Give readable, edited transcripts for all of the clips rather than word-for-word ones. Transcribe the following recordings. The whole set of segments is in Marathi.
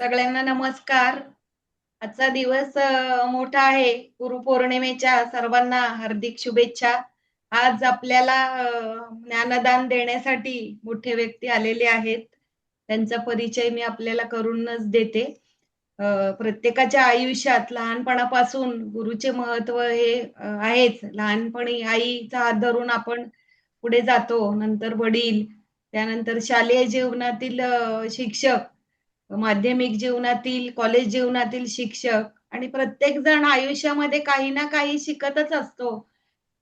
सगळ्यांना नमस्कार. आजचा दिवस मोठा आहे. गुरुपौर्णिमेच्या सर्वांना हार्दिक शुभेच्छा. आज आपल्याला ज्ञानदान देण्यासाठी मोठे व्यक्ती आलेले आहेत. त्यांचा परिचय मी आपल्याला करूनच देते. प्रत्येकाच्या आयुष्यात लहानपणापासून गुरुचे महत्त्व हे आहेच. लहानपणी आईचा हात धरून आपण पुढे जातो. नंतर वडील, त्यानंतर शालेय जीवनातील शिक्षक, माध्यमिक जीवनातील, कॉलेज जीवनातील शिक्षक आणि प्रत्येक जण आयुष्यामध्ये काही ना काही शिकतच असतो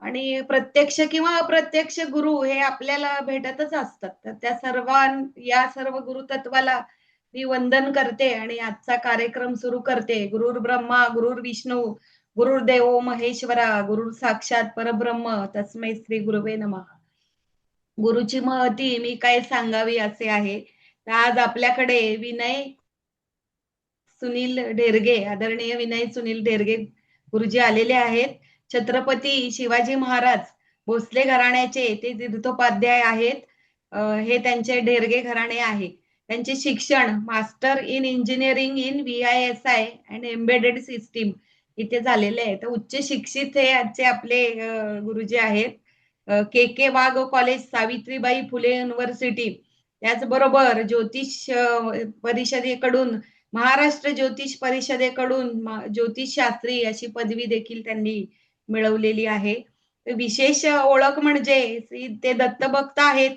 आणि प्रत्यक्ष किंवा अप्रत्यक्ष गुरु हे आपल्याला भेटतच असतात. तर या सर्व गुरुतत्वाला मी वंदन करते आणि आजचा कार्यक्रम सुरू करते. गुरुर् ब्रह्मा, गुरुर् विष्णू, गुरुर्देवो महेश्वरा, गुरुर् साक्षात परब्रह्म, तस्मै श्री गुरुवे नमः. गुरुची महती मी काय सांगावी असे आहे. तर आज आपल्याकडे सुनील ढेरगे, आदरणीय विनय सुनील ढेरगे गुरुजी आलेले आहेत. छत्रपती शिवाजी महाराज भोसले घराण्याचे ते तीर्थोपाध्याय आहेत. हे त्यांचे ढेरगे घराणे आहे. त्यांचे शिक्षण master in engineering in VISI and embedded system इथे झालेले आहे. तर उच्च शिक्षित हे आजचे आपले गुरुजी आहेत. के वाघ कॉलेज, सावित्रीबाई फुले युनिव्हर्सिटी, त्याचबरोबर ज्योतिष परिषदेकडून, महाराष्ट्र ज्योतिष परिषदेकडून ज्योतिष शास्त्री अशी पदवी देखील त्यांनी मिळवलेली आहे. विशेष ओळख म्हणजे ते दत्तभक्त आहेत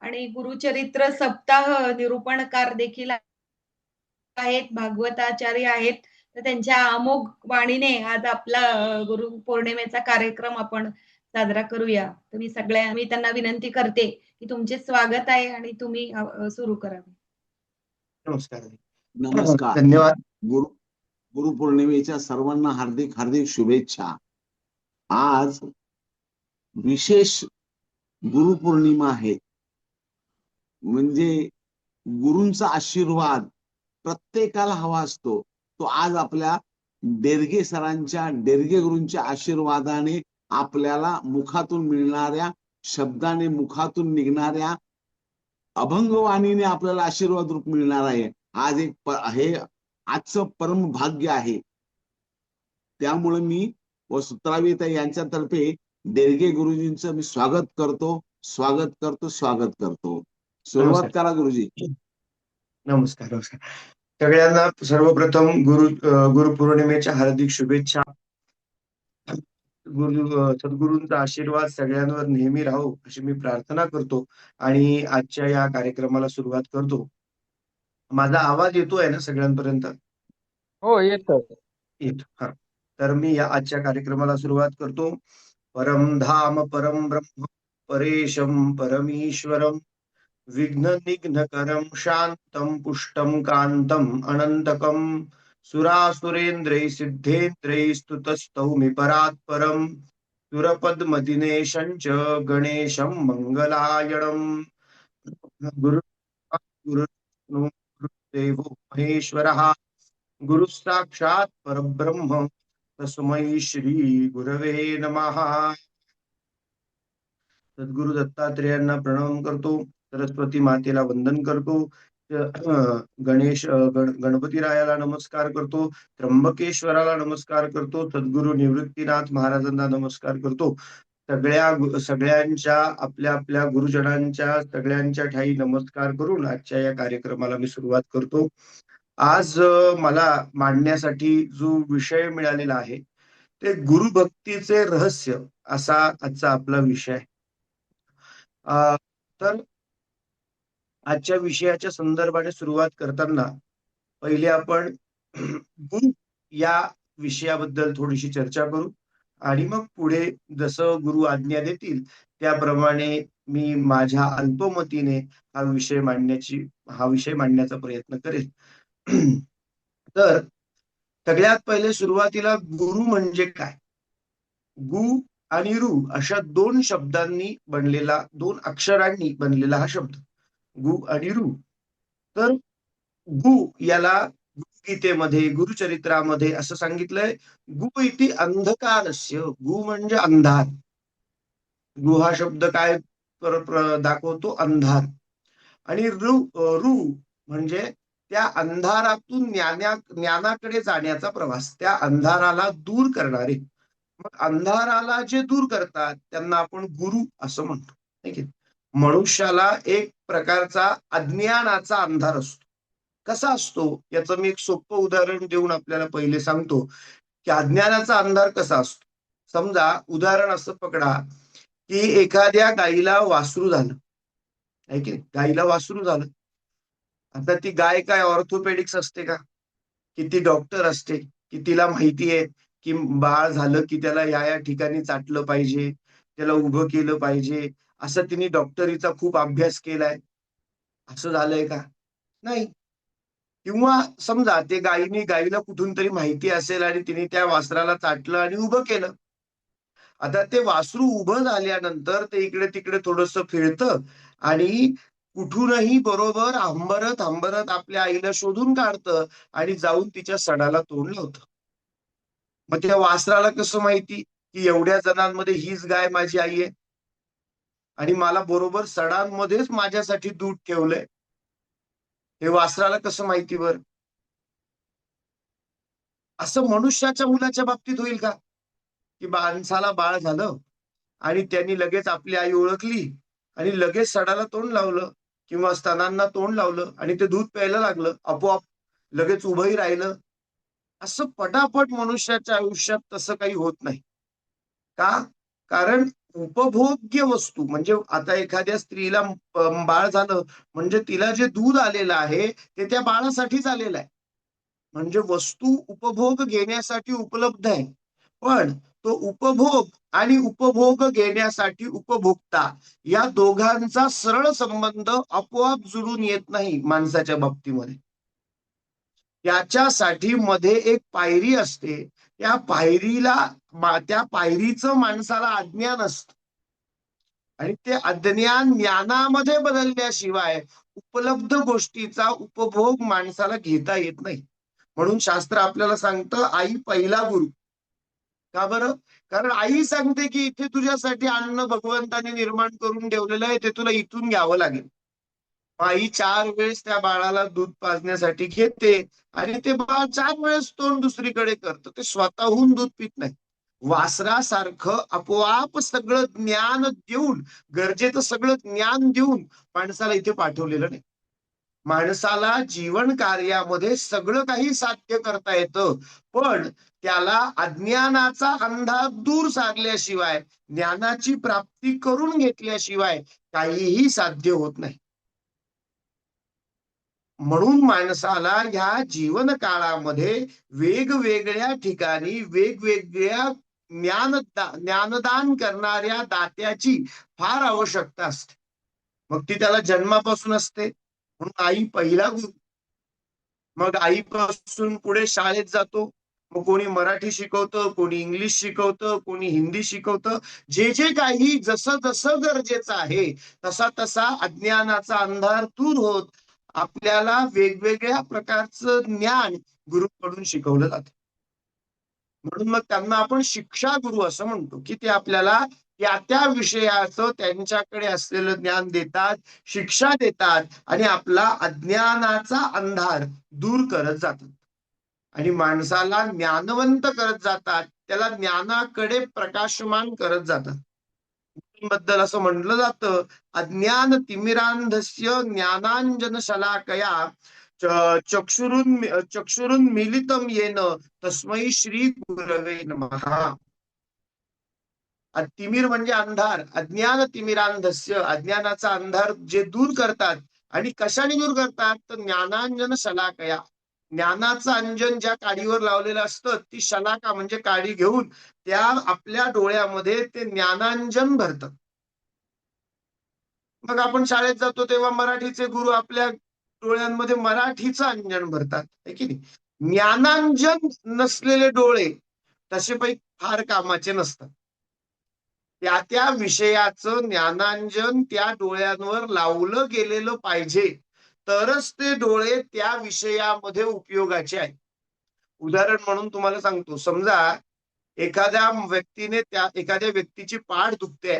आणि गुरुचरित्र सप्ताह निरूपणकार देखील आहेत, भागवताचार्य आहेत. तर त्यांच्या अमोघ वाणीने आज आपला गुरु पौर्णिमेचा कार्यक्रम आपण साजरा करूया. मी त्यांना विनंती करते की तुमचे स्वागत आहे आणि तुम्ही सुरू करावे. नमस्कार. नमस्कार. धन्यवाद. गुरुपौर्णिमेच्या सर्वांना हार्दिक हार्दिक शुभेच्छा. आज विशेष गुरुपौर्णिमा आहे. म्हणजे गुरूंचा आशीर्वाद प्रत्येकाला हवा असतो. तो आज आपल्या डेरगे सरांच्या, डेरगे गुरूंच्या आशीर्वादाने आपल्याला मुखातून मिळणाऱ्या शब्दाने, मुखातून निघणाऱ्या अभंगवाणीने आपल्याला आशीर्वाद रूप मिळणार आहे. आज हे आजचं परम भाग्य आहे. त्यामुळे मी व सुत्रावीताई यांच्यातर्फे डेरगे गुरुजींचं मी स्वागत करतो. सुरुवात करा गुरुजी. नमस्कार. सगळ्यांना सर्वप्रथम गुरुपौर्णिमेच्या हार्दिक शुभेच्छा. सद्गुरूंचा आशीर्वाद सगळ्यांवर नेहमी राहो अशी मी प्रार्थना करतो आणि आजच्या या कार्यक्रमाला सुरुवात करतो. माझा आवाज येतोय ना सगळ्यांपर्यंत? हो, येतो. हा. तर मी या आजच्या कार्यक्रमाला सुरुवात करतो. परम धाम परम ब्रह्म परेशम परमेश्वरम विघ्न निघ्नकरम शांतम पुष्टम कांतम अनंतकम सुरासुरेंद्रै सिद्धेंद्रै स्तुतस्तौमि परात्परम सुरपद्मदिनेशं च गणेशं मंगलायणं गुरु गुरुदेवो महेश्वरः गुरु साक्षात परब्रह्म तस्मै श्री गुरवे नमः. सद्गुरु दत्तात्रेयांना प्रणाम करतो. सरस्वती मातेला वंदन करतो. गणपती रायाला नमस्कार करतो. त्र्यंबकेश्वराला नमस्कार करतो. सद्गुरु निवृत्तीनाथ महाराजांना नमस्कार करतो. सगळ्यांच्या आपल्या आपल्या गुरुजनांच्या सगळ्यांच्या ठाई नमस्कार करून आजच्या या कार्यक्रमाला मी सुरुवात करतो. आज मला मांडण्यासाठी जो विषय मिळालेला आहे ते गुरुभक्तीचे रहस्य असा आजचा आपला विषय. तर आजच्या विषयाच्या संदर्भाने सुरुवात करताना पहिले आपण गुरु या विषयाबद्दल थोडीशी चर्चा करू आणि मग पुढे जसं गुरु आज्ञा देतील त्याप्रमाणे मी माझ्या अल्पमतीने हा विषय मांडण्याचा प्रयत्न करेल. तर सगळ्यात पहिले सुरुवातीला गुरु म्हणजे काय? गु आणि रु अशा दोन शब्दांनी बनलेला, दोन अक्षरांनी बनलेला हा शब्द गु आणि रु. तर गु याला गीतेमध्ये, गुरुचरित्रामध्ये असं सांगितलंय, गु इति अंधकारस्य. गु म्हणजे अंधार. गु हा शब्द काय दाखवतो? अंधार. आणि रु म्हणजे त्या अंधारातून ज्ञानाकडे जाण्याचा प्रवास, त्या अंधाराला दूर करणारे. मग अंधाराला जे दूर करतात त्यांना आपण गुरु असं म्हणतो. ठीक आहे. मनुष्याला एक प्रकारचा अज्ञानाचा अंधार असतो. कसा असतो याचं मी एक सोपं उदाहरण देऊन आपल्याला पहिले सांगतो की अज्ञानाचा अंधार कसा असतो. समजा उदाहरण असं पकडा की एखाद्या गाईला वासरू झालं, आहे की नाही, गाईला वासरू झालं. आता ती गाय काय ऑर्थोपेडिक्स असते का, की ती डॉक्टर असते, की तिला माहिती आहे की बाळ झालं की त्याला या ठिकाणी चाटलं पाहिजे, त्याला उभं केलं पाहिजे, असं तिने डॉक्टरीचा खूप अभ्यास केलाय, असं झालंय का? नाही. किंवा समजा ते गाईला कुठून तरी माहिती असेल आणि तिने त्या वासराला चाटलं आणि उभं केलं. आता ते वासरू उभं झाल्यानंतर ते इकडे तिकडे थोडस फिरतं आणि कुठूनही बरोबर हंबरत हंबरत आपल्या आईला शोधून काढतं आणि जाऊन तिच्या सडाला तोंड लावतं. मग त्या वासराला कसं माहिती की एवढ्या जणांमध्ये हीच गाय माझी आई आहे आणि मला बरोबर सडांमध्येच माझ्यासाठी दूध ठेवलंय? हे वासराला कसं माहिती बरं? असं मनुष्याच्या मुलाच्या बाबतीत होईल का, की माणसाला बाळ झालं आणि त्यांनी लगेच आपली आई ओळखली आणि लगेच सडाला तोंड लावलं किंवा स्तनांना तोंड लावलं आणि ते दूध प्यायला लागलं, आपोआप लगेच उभंही राहिलं? असं पटापट मनुष्याच्या आयुष्यात तसं काही होत नाही. का? कारण उपभोग्य वस्तू म्हणजे आता एखाद्या स्त्रीला बाळ झालं म्हणजे तिला जे दूध आलेलं आहे ते त्या बाळासाठीच आलेलं आहे. म्हणजे वस्तू उपभोग घेण्यासाठी उपलब्ध आहे. पण तो उपभोग आणि उपभोग घेण्यासाठी उपभोक्ता या दोघांचा सरळ संबंध आपोआप जुळून येत नाही माणसाच्या बाबतीमध्ये. त्याच्यासाठी मध्ये एक पायरी असते. त्या पायरीचं माणसाला अज्ञान असतं आणि ते अज्ञान ज्ञानामध्ये बदलल्याशिवाय उपलब्ध गोष्टीचा उपभोग माणसाला घेता येत नाही. म्हणून शास्त्र आपल्याला सांगतं आई पहिला गुरु. का बरं? कारण आई सांगते की इथे तुझ्यासाठी अन्न भगवंताने निर्माण करून ठेवलेलं आहे, ते तुला इथून घ्यावं लागेल. आई 4 वेळेस त्या बाळाला दूध पाजण्यासाठी घेते आणि ते बाळ 4 वेळेस तोंड दुसरीकडे करतं. ते स्वतःहून दूध पित नाही. वासरासारखं आपोआप सगळं ज्ञान देऊन, गरजेचं सगळं ज्ञान देऊन माणसाला इथे पाठवलेलं नाही. माणसाला जीवन कार्यामध्ये सगळं काही साध्य करता येतं, पण त्याला अज्ञानाचा अंधार दूर सारल्याशिवाय, ज्ञानाची प्राप्ती करून घेतल्याशिवाय काहीही साध्य होत नाही. म्हणून माणसाला ह्या जीवन काळामध्ये वेगवेगळ्या ठिकाणी वेगवेगळ्या ज्ञानदान करणाऱ्या दात्याची फार आवश्यकता असते. मग ती त्याला जन्मापासून असते. म्हणून आई पहिला गुरु. मग आईपासून पुढे शाळेत जातो. मग कोणी मराठी शिकवतं, कोणी इंग्लिश शिकवतं, कोणी हिंदी शिकवतं. जे जे काही जसं जसं गरजेचं आहे तसा तसा अज्ञानाचा अंधार दूर होत आपल्याला वेगवेगळ्या प्रकारचं ज्ञान गुरुकडून शिकवलं जातं. म्हणून मग त्यांना आपण शिक्षा गुरु असं म्हणतो, की ते आपल्याला त्या विषयाचं त्यांच्याकडे असलेलं ज्ञान देतात, शिक्षा देतात आणि आपला अज्ञानाचा अंधार दूर करत जातात आणि माणसाला ज्ञानवंत करत जातात, त्याला ज्ञानाकडे प्रकाशमान करत जातात. बद्दल असं म्हटलं जातं, अज्ञान तिमिरांधस्य ज्ञानांजन शलाकया चक्षुरुन मिलितम येन तस्मै श्री गुरवे नमः. तिमिर म्हणजे अंधार. अज्ञान तिमिरांधस्य, अज्ञानाचा अंधार जे दूर करतात. आणि कशाने दूर करतात? तर ज्ञानांजन शलाकया, ज्ञानाचं अंजन ज्या काडीवर लावलेलं असतं ती शलाका म्हणजे काडी घेऊन त्या आपल्या डोळ्यामध्ये ते ज्ञानांजन भरतं. मग आपण शाळेत जातो तेव्हा मराठीचे गुरु आपल्या डोळ्यांमध्ये मराठीचं अंजन भरतात, है की नाही? ज्ञानांजन नसलेले डोळे तसे काही फार कामाचे नसतात. त्या विषयाचं ज्ञानांजन त्या डोळ्यांवर लावलं गेलेलं पाहिजे, तरच ते डोळे त्या विषयामध्ये उपयोगाचे आहेत. उदाहरण म्हणून तुम्हाला सांगतो, समजा एखाद्या व्यक्तीची पाठ दुखते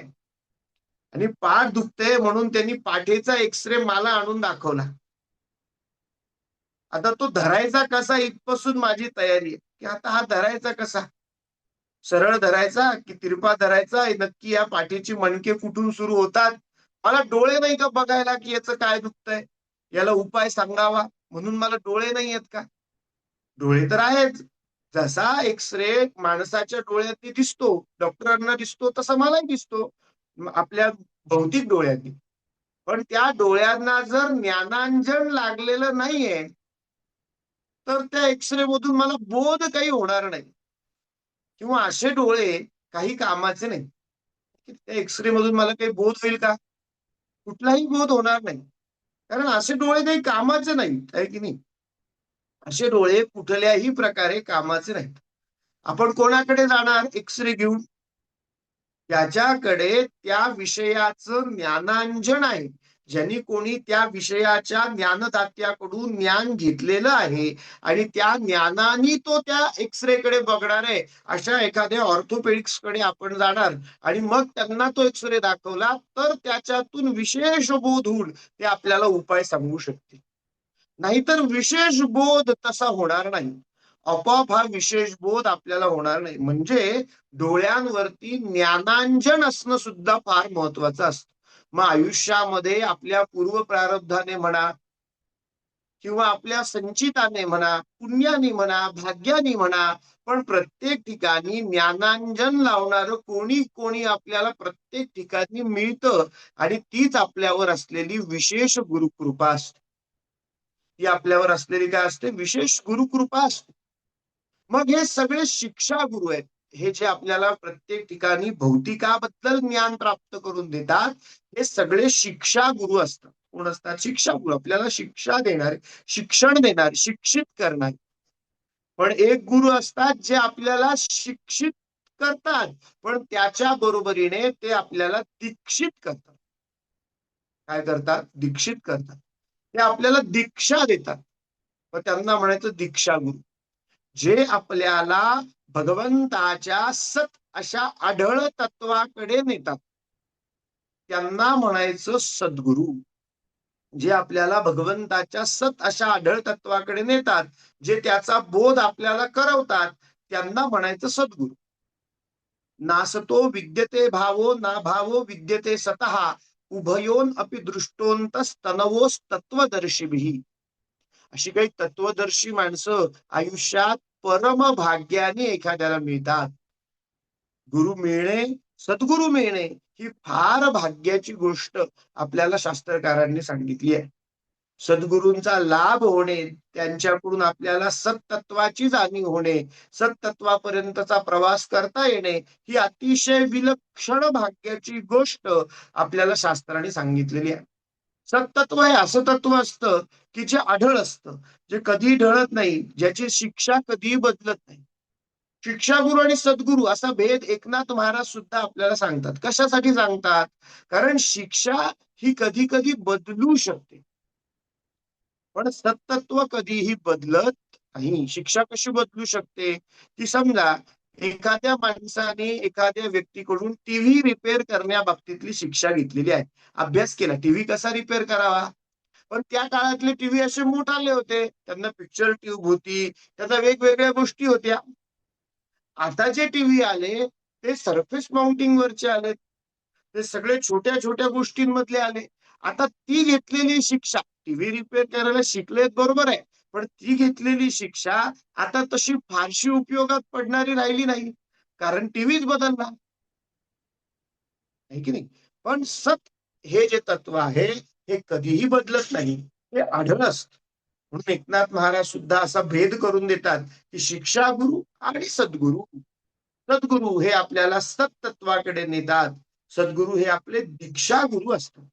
आणि पाठ दुखते म्हणून त्यांनी पाठीचा एक्सरे मला आणून दाखवला. आता तो धरायचा कसा इथपासून माझी तयारी आहे, की आता हा धरायचा कसा, सरळ धरायचा की तिरपा धरायचा, नक्की या पाठीची मणके कुठून सुरू होतात, मला डोळे नाही का बघायला की याचं काय दुखतंय, याला उपाय सांगावा म्हणून मला डोळे नाही आहेत का? डोळे तर आहेत. जसा एक्सरे माणसाच्या डोळ्यांनी दिसतो, डॉक्टरांना दिसतो, तसा मलाही दिसतो आपल्या भौतिक डोळ्यांनी. पण त्या डोळ्यांना जर ज्ञानांजन लागलेलं नाहीये तर त्या एक्सरे मधून मला बोध काही होणार नाही, किंवा असे डोळे काही कामाचे नाही. त्या एक्सरे मधून मला काही बोध होईल का? कुठलाही बोध होणार नाही, कारण असे डोळे काही कामाचे नाहीत, आहे की नाही? असे डोळे कुठल्याही प्रकारे कामाचे नाहीत. आपण कोणाकडे जाणार एक्सरे घेऊन? त्याच्याकडे त्या विषयाचं ज्ञानांजन आहे, ज्यांनी कोणी त्या विषयाच्या ज्ञानदात्याकडून ज्ञान घेतलेलं आहे आणि त्या ज्ञानाने तो त्या एक्सरे कडे बघणार आहे. अशा एखाद्या ऑर्थोपेडिक्स कडे आपण जाणार आणि मग त्यांना तो एक्सरे दाखवला तर त्याच्यातून विशेष बोध होऊन ते आपल्याला उपाय सांगू शकतील. नाहीतर विशेष बोध तसा होणार नाही. आपोआप हा विशेष बोध आपल्याला होणार नाही. म्हणजे डोळ्यांवरती ज्ञानांजन असणं सुद्धा फार महत्वाचं असतं. मग आयुष्यामध्ये आपल्या पूर्व प्रारब्धाने म्हणा किंवा आपल्या संचिताने म्हणा, पुण्याने म्हणा, भाग्याने म्हणा, पण प्रत्येक ठिकाणी ज्ञानांजन लावणारं कोणी कोणी आपल्याला प्रत्येक ठिकाणी मिळतं आणि तीच आपल्यावर असलेली विशेष गुरुकृपा असते. ती आपल्यावर असलेली काय असते? विशेष गुरुकृपा असते. मग हे सगळे शिक्षा गुरु आहेत. हे जे आपल्याला प्रत्येक ठिकाणी भौतिकाबद्दल ज्ञान प्राप्त करून देतात, हे सगळे शिक्षा गुरु असतात. कोण असतात? शिक्षा गुरु. आपल्याला शिक्षा देणारे, शिक्षण देणारे, शिक्षित करणारे. पण एक गुरु असतात जे आपल्याला शिक्षित करतात, पण त्याच्या बरोबरीने ते आपल्याला दीक्षित करतात. काय करतात? दीक्षित करतात. ते आपल्याला दीक्षा देतात. मग त्यांना म्हणायचं दीक्षा गुरु. जे आपल्याला भगवंताच्या सत अशा आढळ तत्वाकडे नेतात त्यांना म्हणायचं सद्गुरु. जे आपल्याला भगवंताच्या सत अशा आढळ तत्वाकडे नेतात, जे त्याचा बोध आपल्याला करवतात, त्यांना म्हणायचं सद्गुरु. नासतो विद्यते भावो ना भावो विद्यते सतः उभयोन अपि दृष्टोंतस्तनवोस तत्वदर्शिभिः. अशी काही तत्वदर्शी माणसं आयुष्यात परम भाग्याने एखाद्याला मिळतात. गुरु मिळणे, सद्गुरु मिळणे ही फार भाग्याची गोष्ट आपल्याला शास्त्रकारांनी सांगितली आहे. सद्गुरूंचा लाभ होणे, त्यांच्याकडून आपल्याला सत्तत्वाची जाणीव होणे, सत्तत्वापर्यंतचा प्रवास करता येणे ही अतिशय विलक्षण भाग्याची गोष्ट आपल्याला शास्त्राने सांगितलेली आहे. सत्तत्व हे असं तत्व असतं की जे आढळ असतं, जे कधी ढळत नाही, ज्याची शिक्षा कधीही बदलत नाही. शिक्षा गुरु आणि सद्गुरु असा भेद एकनाथ महाराज सुद्धा आपल्याला सांगतात. कशासाठी सांगतात? कारण शिक्षा ही कधी कधी बदलू शकते, पण सत्तत्व कधीही बदलत नाही. शिक्षा कशी बदलू शकते? की समजा एखाद्या माणसाने एखाद्या व्यक्तीकडून टीव्ही रिपेअर करण्याबाबतीतली शिक्षा घेतलेली आहे, अभ्यास केला टीव्ही कसा रिपेअर करावा. पण त्या काळातले टीव्ही असे मोठाले होते, त्यांना पिक्चर ट्यूब होती, त्याच्या वेगवेगळ्या गोष्टी होत्या. आता जे टीव्ही आले ते सरफेस माउंटिंग वरचे आले, ते सगळे छोट्या छोट्या गोष्टींमधले आले. आता ती घेतलेली शिक्षा, टीव्ही रिपेअर करायला शिकलेत बरोबर आहे, पण ती घेतलेली शिक्षा आता तशी फारशी उपयोगात पडणारी राहिली नाही, कारण टीव्हीच बदलला, आहे की नाही? पण सत हे जे तत्व आहे हे कधीही बदलत नाही, हे आढळ असत. म्हणून एकनाथ महाराज सुद्धा असा भेद करून देतात की शिक्षा गुरु आणि सद्गुरु. सद्गुरु हे आपल्याला सत्तत्वाकडे नेतात, सद्गुरु हे आपले दीक्षा गुरु असतात.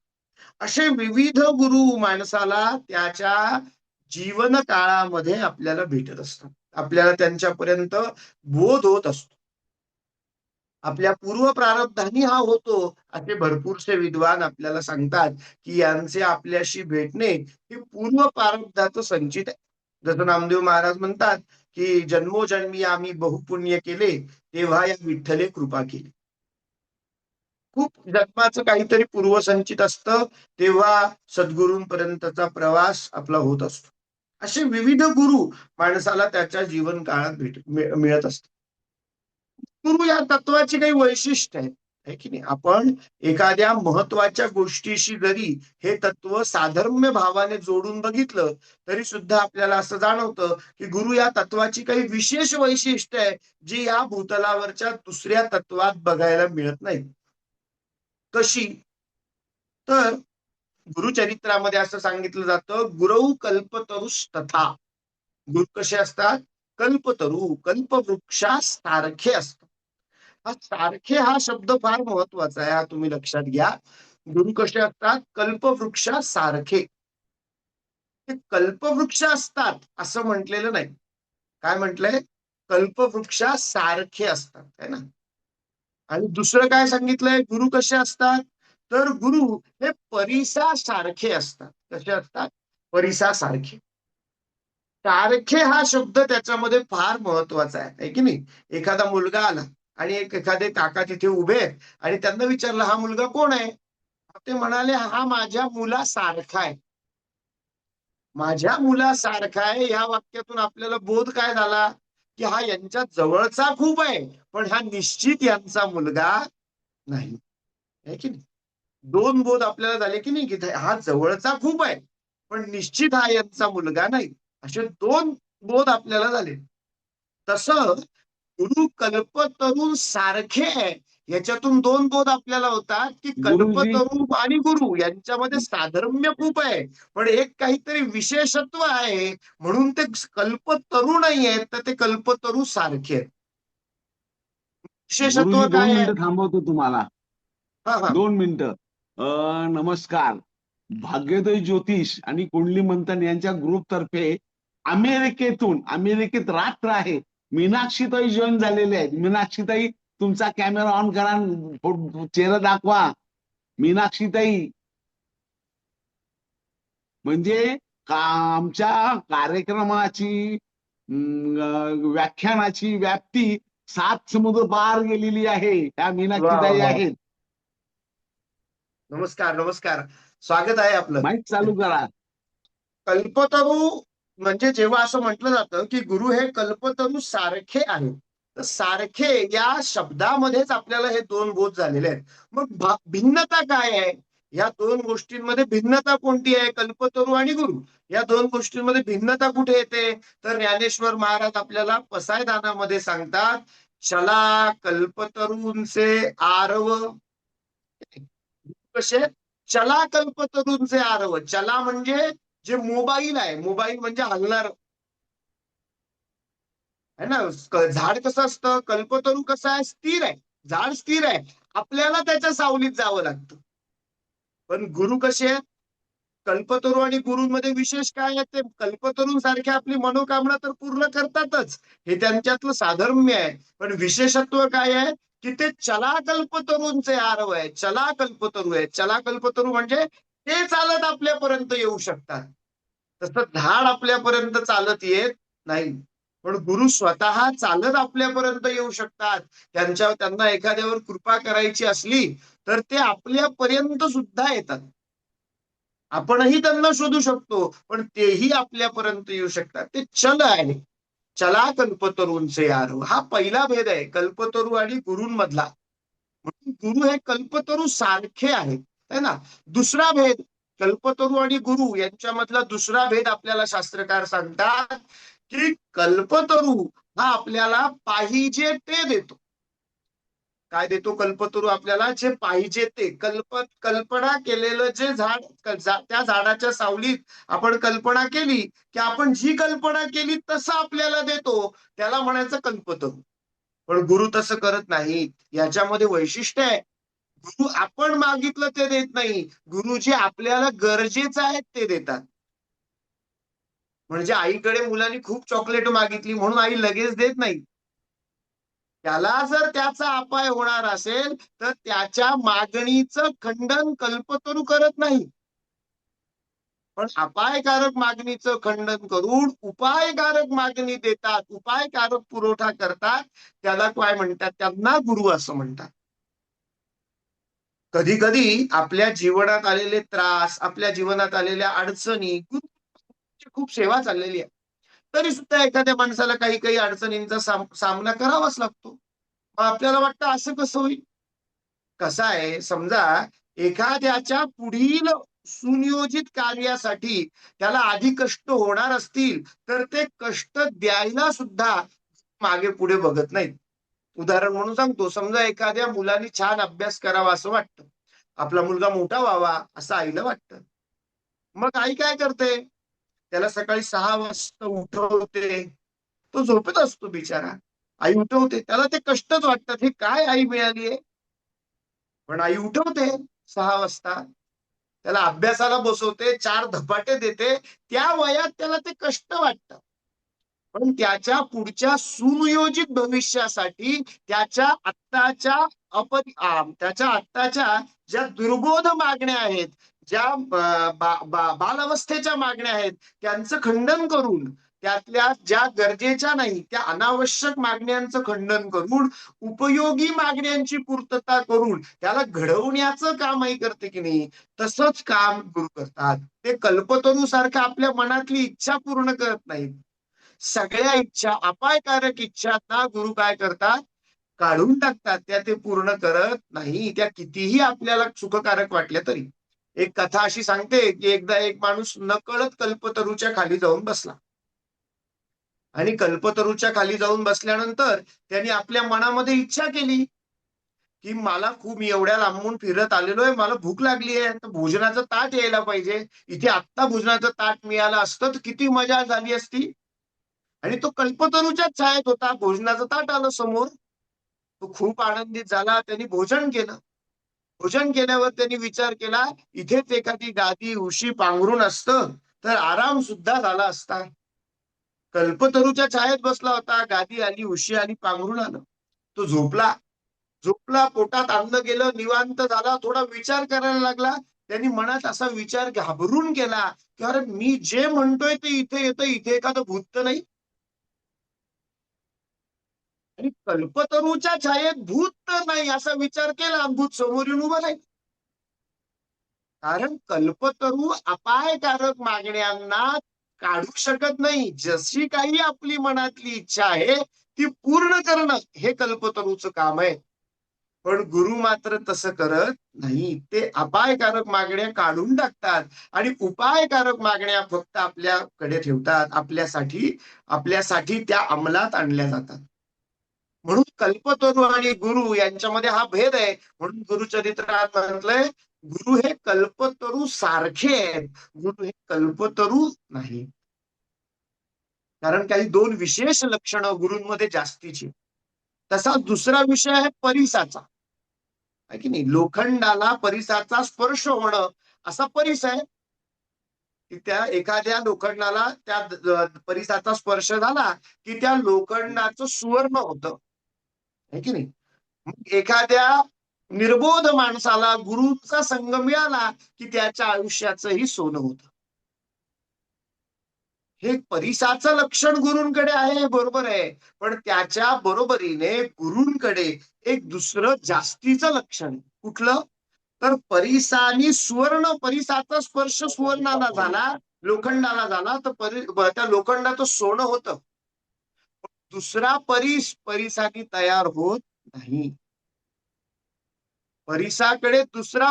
असे विविध गुरु माणसाला त्याच्या जीवन काळामध्ये आपल्याला भेटत असतात, आपल्याला त्यांच्यापर्यंत बोध होत असतो. आपल्या पूर्व प्रारब्धानी हा होतो असे भरपूरसे विद्वान आपल्याला सांगतात की यांचे आपल्याशी भेटणे हे पूर्व प्रारब्धाचं संचित आहे. जसं नामदेव महाराज म्हणतात की जन्मोजन्मी आम्ही बहुपुण्य केले तेव्हा या विठ्ठले कृपा केली. खूप जन्माचं काहीतरी पूर्वसंचित असतं, तेव्हा सद्गुरूंपर्यंतचा प्रवास आपला होत असतो. असे विविध गुरु माणसाला त्याच्या जीवन काळात मिळत असतात. गुरु या तत्वाची काही वैशिष्ट्य आहेत, है की नाही. आपण एखाद्या महत्वाच्या गोष्टीशी जरी हे तत्व साधर्म्य भावाने जोडून बघितलं तरी सुद्धा आपल्याला असं जाणवतं की गुरु या तत्वाची काही विशेष वैशिष्ट्य आहे जी या भूतलावरच्या दुसऱ्या तत्वात बघायला मिळत नाही. कशी तर गुरुचरित्रामध्ये असं सांगितलं जातं, गुरौ कल्पतरुस्तथा. गुरु कसे असतात? कल्पतरू, कल्पवृक्षासारखे असतात. हा सारखे हा शब्द फार महत्वाचा आहे, हा तुम्ही लक्षात घ्या. गुरु कसे असतात? कल्पवृक्षासारखे. ते कल्पवृक्ष असतात असं म्हटलेलं नाही. काय म्हटलंय? कल्पवृक्षासारखे असतात, है ना. आणि दुसरं काय सांगितलंय? गुरु कसे असतात? तर गुरु हे परिसासारखे असतात. कसे असतात? परिसासारखे. सारखे हा शब्द त्याच्यामध्ये फार महत्वाचा आहे की नाही. एखादा मुलगा आला आणि एखादे काका तिथे उभे आहेत आणि त्यांना विचारलं, हा मुलगा कोण आहे? ते म्हणाले, हा माझ्या मुलासारखा आहे. माझ्या मुलासारखा आहे या वाक्यातून आपल्याला बोध काय झाला की हा यांच्या जवळचा खूप आहे, पण हा निश्चित यांचा मुलगा नाही, आहे की नाही. दोन बोध आपल्याला झाले की नाही, की हा जवळचा खूप आहे पण निश्चित हा यांचा मुलगा नाही. असे दोन बोध आपल्याला झाले. तसं गुरु कल्पतरू सारखे आहे याच्यातून दोन बोध आपल्याला होतात की गुरुजी कल्पतरू आणि गुरु यांच्यामध्ये साधर्म्य खूप आहे, पण एक काहीतरी विशेषत्व आहे म्हणून ते कल्पतरू नाही आहेत तर ते कल्पतरू सारखे आहेत. विशेषत्व गुरुजी दोन काय आहे? मिनिटं थांबवतो तुम्हाला. हा हा 2 मिनिटं. नमस्कार. भाग्योदय ज्योतिष आणि कुंडली मंथन यांच्या ग्रुप तर्फे अमेरिकेत रात्र आहे, मीनाक्षीताई जॉईन झालेले आहेत. मीनाक्षीताई, तुमचा कॅमेरा ऑन करा, चेहरा दाखवा. मीनाक्षीताई, म्हणजे आमच्या कार्यक्रमाची व्याख्यानाची व्याप्ती 7 समुद्र पार गेलेली आहे. त्या वा मीनाक्षीताई वा. आहेत. नमस्कार नमस्कार, स्वागत आहे आपलं. माईक चालू करा. कल्पतरू म्हणजे जेव्हा असं म्हटलं जातं की गुरु हे कल्पतरू सारखे आहेत, तर सारखे या शब्दामध्येच आपल्याला हे दोन बोध झालेले आहेत. मग भिन्नता काय आहे? या दोन गोष्टींमध्ये भिन्नता कोणती आहे? कल्पतरू आणि गुरु या दोन गोष्टींमध्ये भिन्नता कुठे येते? तर ज्ञानेश्वर महाराज आपल्याला पसायदानामध्ये सांगतात, चला कल्पतरूंचे आरव. कसे? चला कल्पतरूंचे आरव. चला म्हणजे जे मोबाईल आहे, मोबाईल म्हणजे हलणार है ना. झाड कसं असतं? कल्पतरू कसं आहे? स्थिर आहे. झाड स्थिर आहे, आपल्याला त्याच्या सावलीत जावं लागतं. पण गुरु कसे आहेत? कल्पतरू आणि गुरुंमध्ये विशेष काय आहे? ते कल्पतरूंसारखे आपली मनोकामना तर पूर्ण करतातच, हे त्यांच्यातलं साधर्म्य आहे. पण विशेषत्व काय आहे की ते चला कल्पतरूंचे आरव आहे. चला कल्पतरू आहे. चला कल्पतरू म्हणजे ते चालत आपल्यापर्यंत येऊ शकतात. तसं झाड आपल्यापर्यंत चालत येत नाही, पण गुरु स्वतः चालत आपल्यापर्यंत येऊ शकतात. त्यांना एखाद्यावर कृपा करायची असली तर ते आपल्यापर्यंत सुद्धा येतात. आपणही त्यांना शोधू शकतो पण तेही आपल्यापर्यंत येऊ शकतात. ते चल आहे. चला कल्पतरूंचे आरव, हा पहिला भेद आहे कल्पतरू आणि गुरूंमधला. म्हणून गुरु हे कल्पतरू सारखे आहेत, है ना. दुसरा भेद, कल्पतरू आणि गुरु यांच्यामधला दुसरा भेद आपल्याला शास्त्रकार सांगतात की कल्पतरू हा आपल्याला पाहिजे ते देतो. काय देतो कल्पतरू आपल्याला? जे पाहिजे ते. कल्पना केलेलं जे झाड, त्या झाडाच्या सावलीत आपण कल्पना केली की आपण जी कल्पना केली तसं आपल्याला देतो, त्याला म्हणायचं कल्पतरू. पण गुरु तसं करत नाही. याच्यामध्ये वैशिष्ट्य आहे. गुरु आपण मागितलं ते देत नाही, गुरु जे आपल्याला गरजेचं आहे ते देतात. म्हणजे आईकडे मुलांनी खूप चॉकलेट मागितली म्हणून आई लगेच देत नाही. त्याला जर त्याचा अपाय होणार असेल तर त्याच्या मागणीचं खंडन कल्पतरू करत नाही, पण अपायकारक मागणीचं खंडन करून उपायकारक मागणी देतात, उपायकारक पुरवठा करतात. त्याला काय म्हणतात? त्यांना गुरु असं म्हणतात. कधी कधी आपल्या जीवनात आलेले त्रास, आपल्या जीवनात आलेल्या अडचणी खूप सेवा चाललेली आहे, तरी सुद्धा एखाद्या माणसाला काही काही अडचणींचा सामना करावाच लागतो. मग आपल्याला वाटतं असं कसं होईल? कसं आहे, समजा एखाद्याच्या पुढील सुनियोजित कार्यासाठी त्याला आधी कष्ट होणार असतील, तर ते कष्ट द्यायला सुद्धा मागे पुढे बघत नाहीत. उदाहरण म्हणून सांगतो, समजा एखाद्या मुलाने छान अभ्यास करावा असं वाटतं, आपला मुलगा मोठा व्हावा असं आईला वाटतं. मग आई काय करते? त्याला सकाळी 6 वाजता उठवते. तो झोपेत असतो बिचारा. आई उठवते, त्याला ते कष्टच वाटतात. हे काय आई मिळालीये? पण आई उठवते 6 वाजता, त्याला अभ्यासाला बसवते, 4 धपाटे देते. त्या वयात त्याला ते कष्ट वाटतं. पण त्याच्या पुढच्या सुनियोजित भविष्यासाठी त्याच्या आत्ताच्या ज्या दुर्बोध मागण्या आहेत, ज्या बालावस्थेच्या मागण्या आहेत, त्यांचं खंडन करून, त्यातल्या ज्या गरजेच्या नाही त्या अनावश्यक मागण्यांचं खंडन करून, उपयोगी मागण्यांची पूर्तता करून त्याला घडवण्याचं काम आई करते की नाही, तसंच काम गुरु करतात. ते कल्पतरूसारखं आपल्या मनातली इच्छा पूर्ण करत नाहीत. सगळ्या इच्छा, अपायकारक इच्छांना गुरु काय करतात? काढून टाकतात. त्या ते पूर्ण करत नाही, त्या कितीही आपल्याला सुखकारक वाटल्या तरी. एक कथा अशी सांगते की एकदा एक माणूस नकळत कल्पतरूच्या खाली जाऊन बसला, आणि कल्पतरूच्या खाली जाऊन बसल्यानंतर त्यांनी आपल्या मनामध्ये इच्छा केली की मला मी एवढ्या लांबून फिरत आलेलो आहे, मला भूक लागली आहे, तर भोजनाचं ताट यायला पाहिजे. इथे आत्ता भोजनाचं ताट मिळालं असतं तर किती मजा झाली असती. आणि तो कल्पतरूच्याच छायेत होता. भोजनाचं ताट आलं समोर, तो खूप आनंदित झाला. त्यांनी भोजन केलं. भोजन केल्यावर त्यांनी विचार केला, इथेच एखादी गादी उशी पांघरून असतं तर आराम सुद्धा झाला असता. कल्पतरूच्या छायेत बसला होता, गादी आली, उशी आली, पांघरून आलं. तो झोपला. झोपला, पोटात अन्न गेलं, निवांत झाला, थोडा विचार करायला लागला. त्यांनी मनात असा विचार घाबरून केला की अरे, मी जे म्हणतोय ते इथे येतं, इथे एखादं भूत तर नाही? आणि कल्पतरूच्या छायेत भूत तर नाही असा विचार केला, भूत समोर येऊन उभं नाही. कारण कल्पतरू अपायकारक मागण्यांना काढू शकत नाही. जशी काही आपली मनातली इच्छा आहे ती पूर्ण करणं हे कल्पतरूचं काम आहे. पण गुरु मात्र तसं करत नाही. ते अपायकारक मागण्या काढून टाकतात आणि उपायकारक मागण्या फक्त आपल्याकडे ठेवतात. आपल्यासाठी त्या अंमलात आणल्या जातात. म्हणून कल्पतरू आणि गुरु यांच्यामध्ये हा भेद आहे. म्हणून गुरुचरित्रात म्हटलंय, गुरु हे कल्पतरू सारखे आहेत, गुरु हे कल्पतरू नाही. कारण काही 2 विशेष लक्षणं गुरूंमध्ये जास्तीची. तसा दुसरा विषय आहे परिसाचा, आहे की नाही? लोखंडाला परिसाचा स्पर्श होणं असा परिस आहे की त्या एखाद्या लोखंडाला त्या परिसाचा स्पर्श झाला की त्या लोखंडाचं सुवर्ण होतं, आहे की नाही? एखाद्या निर्बोध माणसाला गुरूचा संग मिळाला की त्याच्या आयुष्याचंही सोनं होतं. हे परिसाचं लक्षण गुरूंकडे आहे, बरोबर आहे. पण त्याच्या बरोबरीने गुरूंकडे एक दुसरं जास्तीचं लक्षण. कुठलं? तर परिसानी परिसाचा स्पर्श सुवर्णाला झाला, लोखंडाला झाला, तर त्या लोखंडाचं सोनं होतं. दुसरा परिसानी तयार होत नाही. परिसाकडे दुसरा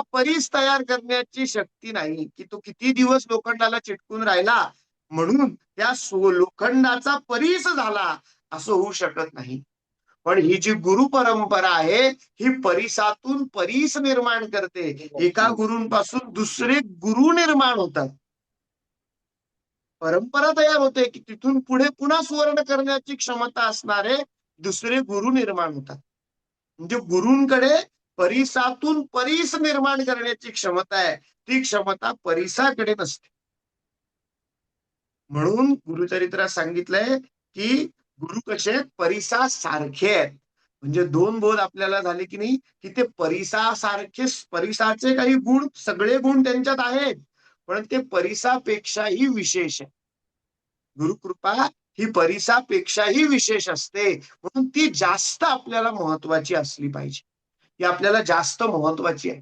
तयार करण्याची शक्ती नाही की तो किती दिवस लोखंडाला चिटकून राहिला म्हणून त्या लोखंडाचा परीस झाला, असं होऊ शकत नाही. पण ही जी गुरु परंपरा आहे ही परिसातून परीस निर्माण करते. एका गुरूंपासून दुसरे गुरु निर्माण होतात. परंपरा तयार होते की तिथून पुढे पुन्हा सुवर्ण करण्याची क्षमता असणारे दुसरे गुरु निर्माण होतात. म्हणजे गुरूंकडे परिसातून परीस निर्माण करण्याची क्षमता आहे, ती क्षमता परिसाकडे नसते. म्हणून गुरुचरित्रात सांगितलंय की गुरु कसे परिसा सारखे आहेत. म्हणजे 2 बोध आपल्याला झाले की नाही की ते परिसासारखे, परिसाचे काही गुण, सगळे गुण त्यांच्यात आहेत, पण ते परिसापेक्षाही विशेष आहे. गुरुकृपा ही परिसापेक्षाही विशेष असते, म्हणून ती जास्त आपल्याला महत्वाची असली पाहिजे. ती आपल्याला जास्त महत्वाची आहे.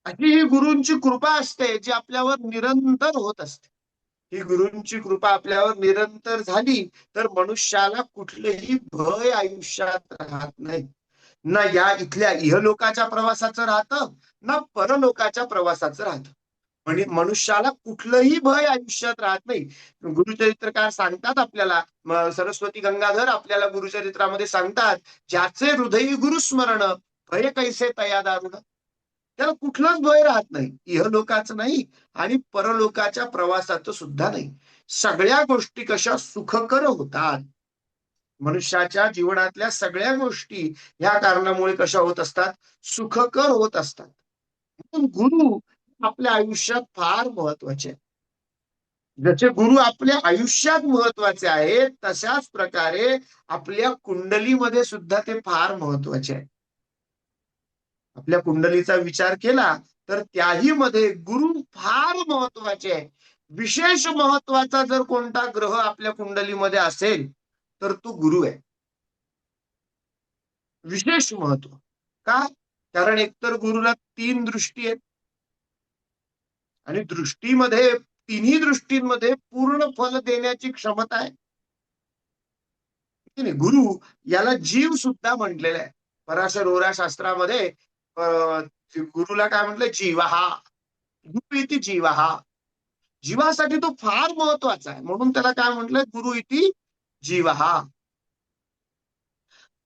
अशी ही गुरूंची कृपा असते जी आपल्यावर निरंतर होत असते. ही गुरूंची कृपा आपल्यावर निरंतर झाली तर मनुष्याला कुठलेही भय आयुष्यात राहत नाही. ना या इथल्या इहलोकाच्या प्रवासाचं राहतं, ना परलोकाच्या प्रवासाचं राहतं. म्हणजे मनुष्याला कुठलंही भय आयुष्यात राहत नाही. गुरुचरित्रकार सांगतात आपल्याला, सरस्वती गंगाधर आपल्याला गुरुचरित्रामध्ये सांगतात, ज्याचे हृदयी गुरुस्मरण भय कैसे तया दारुण. त्याला कुठलाच भय राहत नाही, इहलोकाचं नाही आणि परलोकाच्या प्रवासाचं सुद्धा नाही. सगळ्या गोष्टी कशा सुखकर होतात. मनुष्याच्या जीवनातल्या सगळ्या गोष्टी या कारणामुळे कशा होत असतात, सुखकर होत असतात. म्हणून गुरु आपल्या आयुष्यात फार महत्वाचे आहेत. जसे गुरु आपल्या आयुष्यात महत्वाचे आहेत, तशाच प्रकारे आपल्या कुंडलीमध्ये सुद्धा ते फार महत्वाचे आहे. आपल्या कुंडलीचा विचार केला तर त्याही मध्ये गुरु फार महत्वाचे आहे. विशेष महत्वाचा जर कोणता ग्रह आपल्या कुंडलीमध्ये असेल तर तो गुरु आहे. विशेष महत्व का? कारण एकतर गुरुला 3 दृष्टी आहेत आणि दृष्टीमध्ये, तिन्ही दृष्टींमध्ये पूर्ण फल देण्याची क्षमता आहे. गुरु याला जीव सुद्धा म्हटलेला आहे. पराशर ओरा शास्त्रामध्ये गुरुला काय म्हटलं, जीवहा. गुरु इति जीवहा. जीवासाठी तो फार महत्वाचा आहे, म्हणून त्याला काय म्हटलंय, गुरु इति जीवहा.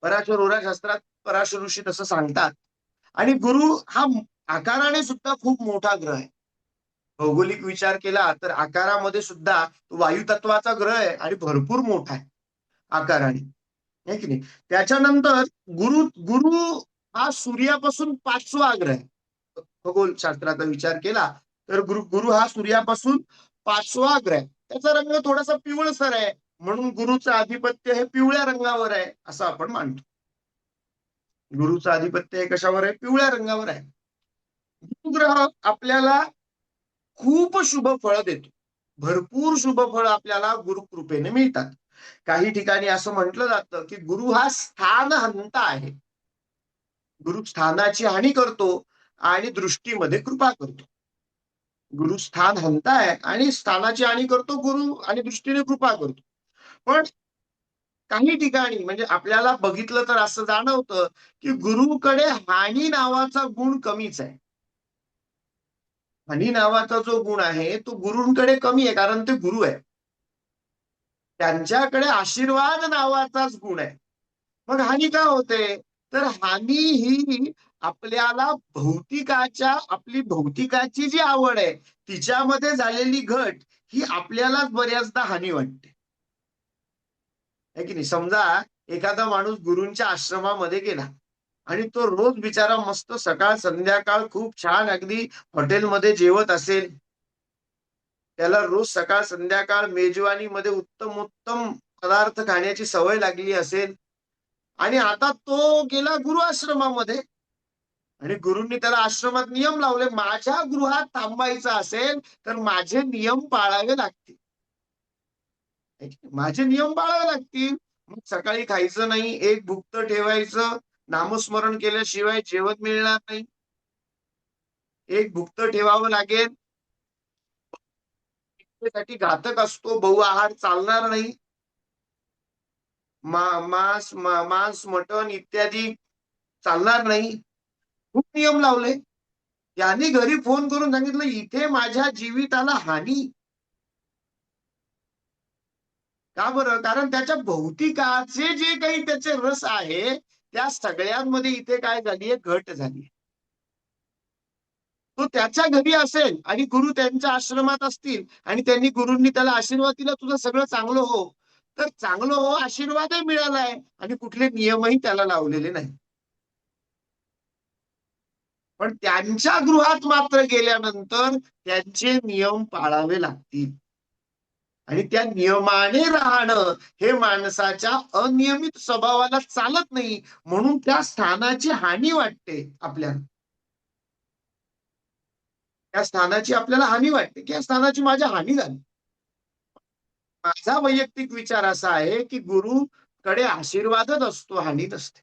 पराशर ओरा शास्त्रात पराशर ऋषी तसं सांगतात. आणि गुरु हा आकाराने सुद्धा खूप मोठा ग्रह आहे. भौगोलिक विचार केला तर आकारामध्ये सुद्धा वायुतत्वाचा ग्रह आहे आणि भरपूर मोठा आहे आकाराने, आहे की नाही. त्याच्यानंतर गुरु गुरु हा सूर्यापासून 5वा ग्रह आहे. खगोल शास्त्राचा विचार केला तर गुरु हा सूर्यापासून 5वा ग्रह आहे. त्याचा रंग थोडासा पिवळसर आहे, म्हणून गुरुचं आधिपत्य हे पिवळ्या रंगावर आहे असं आपण मानतो. गुरुचं आधिपत्य हे कशावर आहे, पिवळ्या रंगावर आहे. गुरुग्रह आपल्याला खूप शुभ फळ देतो. भरपूर शुभ फळ आपल्याला गुरुकृपेने मिळतात. काही ठिकाणी असं म्हटलं जातं की गुरु हा स्थानहंता आहे. गुरु स्थानाची हानी करतो आणि दृष्टीमध्ये कृपा करतो. गुरु स्थान हंता आहे आणि स्थानाची हानी करतो गुरु, आणि दृष्टीने कृपा करतो. पण काही ठिकाणी म्हणजे आपल्याला बघितलं तर असं जाणवतं की गुरुकडे हानी नावाचा गुण कमीच आहे. हानी नावाचा जो गुण आहे तो गुरूंकडे कमी आहे, कारण ते गुरु आहे. त्यांच्याकडे आशीर्वाद नावाचाच गुण आहे. मग हानी का होते, तर हानी ही आपल्याला आपली भौतिकाची जी आवड आहे तिच्यामध्ये झालेली घट ही आपल्यालाच बऱ्याचदा हानी वाटते, है की नाही. समजा एखादा माणूस गुरूंच्या आश्रमामध्ये गेला आणि तो रोज बिचारा मस्त सकाळ संध्याकाळ खूप छान अगदी हॉटेलमध्ये जेवत असेल, त्याला रोज सकाळ संध्याकाळ मेजवानीमध्ये उत्तम उत्तम पदार्थ खाण्याची सवय लागली असेल, आणि आता तो गेला गुरु आश्रमामध्ये आणि गुरूंनी त्याला आश्रमात नियम लावले, माझ्या गृहात थांबायचं असेल तर माझे नियम पाळावे लागतील. माझे नियम पाळावे लागतील. मग सकाळी खायचं नाही, एक भुक्त ठेवायचं, नामस्मरण केल्याशिवाय जेवण मिळणार नाही, एक भुक्त ठेवावं लागेल. साठी घातक असतो, बहु आहार चालणार नाही. मांस मटण इत्यादी चालणार नाही. खूप नियम लावले. यांनी घरी फोन करून सांगितलं, इथे माझ्या जीविताला हानी. का बरं? कारण त्याच्या भौतिकाचे जे काही त्याचे रस आहे त्या सगळ्यांमध्ये इथे काय झालीये, घट झाली. तो त्याच्या घरी असेल आणि गुरु त्यांच्या आश्रमात असतील आणि गुरूंनी त्याला आशीर्वाद दिला, तुझं सगळं चांगलं हो, तर चांगलं हो आशीर्वादही मिळालाय आणि कुठले नियमही त्याला लावलेले नाही. पण त्यांच्या गृहात मात्र गेल्यानंतर त्यांचे नियम पाळावे लागतील आणि त्या नियमाने राहणं हे माणसाच्या अनियमित स्वभावाला चालत नाही, म्हणून त्या स्थानाची हानी वाटते आपल्याला. त्या स्थानाची आपल्याला हानी वाटते की या स्थानाची माझ्या हानी झाली. माझा वैयक्तिक विचार असा आहे की गुरुकडे आशीर्वादच असतो, हानी नसते.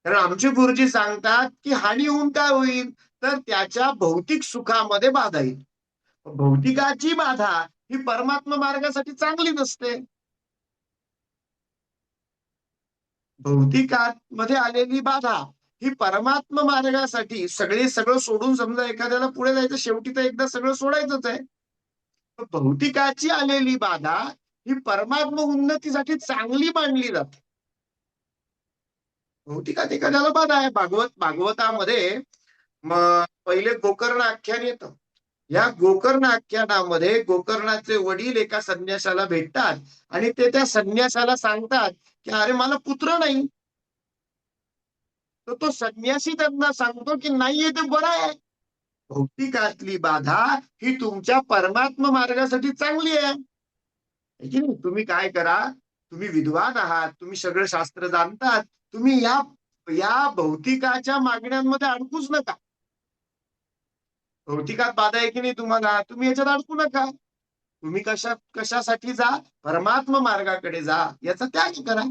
कारण आमचे गुरुजी सांगतात की हानी होऊन काय होईल, तर त्याच्या भौतिक सुखामध्ये बाधा येईल. भौतिकाची बाधा ही परमात्मा मार्गासाठी चांगली नसते. भौतिकामध्ये आलेली बाधा ही परमात्मा मार्गासाठी सगळं सोडून, समजा एखाद्याला पुढे जायचं, शेवटी तर एकदा सगळं सोडायचंच आहे. भौतिकाची आलेली बाधा ही परमात्मा उन्नतीसाठी चांगली मानली जाते. भौतिकात एखाद्याला बाधा आहे, भागवतामध्ये पहिले गोकर्ण आख्यान येतं. या गोकर्ण आख्यानामध्ये गोकर्णाचे वडील एका संन्यासाला भेटतात आणि ते त्या संन्यासाला सांगतात की अरे मला पुत्र नाही. तर तो संन्यासी त्यांना सांगतो की नाहीये ते बरं आहे. भौतिकातली बाधा ही तुमच्या परमात्मा मार्गासाठी चांगली आहे. तुम्ही काय करा, तुम्ही विद्वान आहात, तुम्ही सगळं शास्त्र जाणतात, तुम्ही या भौतिकाच्या मागण्यांमध्ये अडकूच नका. भौतिकात बाधा आहे की नाही तुम्हाला, तुम्ही याच्यात अडकू नका. तुम्ही कशासाठी जा, परमात्मा मार्गाकडे जा, याचा त्याग करा.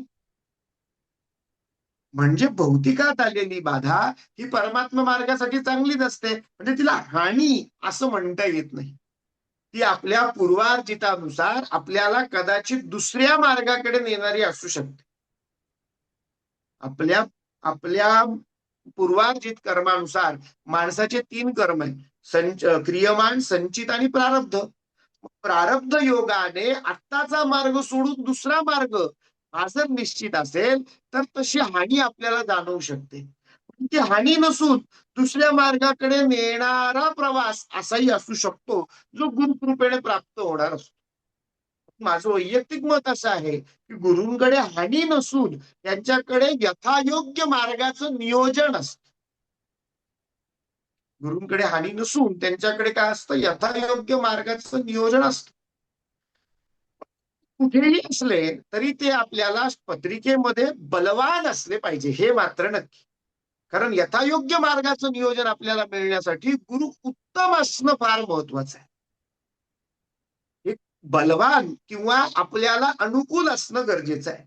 म्हणजे भौतिकात आलेली बाधा ही परमात्मा मार्गासाठी चांगली नसते, म्हणजे तिला हानी असं म्हणता येत नाही. ती आपल्या पूर्वार्जितानुसार आपल्याला कदाचित दुसऱ्या मार्गाकडे नेणारी असू शकते. आपल्या पूर्वार्जित कर्मानुसार माणसाचे 3 कर्म आहेत, क्रियमान, संचित आणि प्रारब्ध. प्रारब्ध योगाने आत्ताचा मार्ग सोडून दुसरा मार्ग हा जर निश्चित असेल तर तशी हानी आपल्याला जाणवू शकते. ती हानी नसून दुसऱ्या मार्गाकडे नेणारा प्रवास असाही असू शकतो, जो गुरुकृपेने प्राप्त होणार असतो. माझं वैयक्तिक मत असं आहे की गुरूंकडे हानी नसून त्यांच्याकडे यथायोग्य मार्गाचं नियोजन असतं. गुरूंकडे हानी नसून त्यांच्याकडे काय असतं, यथायोग्य मार्गाचं नियोजन असतं. कुठेही असले तरी ते आपल्याला पत्रिकेमध्ये बलवान असले पाहिजे, हे मात्र नक्की. कारण यथायोग्य मार्गाचं नियोजन आपल्याला मिळण्यासाठी गुरु उत्तम असणं फार महत्वाचं आहे. एक बलवान किंवा आपल्याला अनुकूल असणं गरजेचं आहे.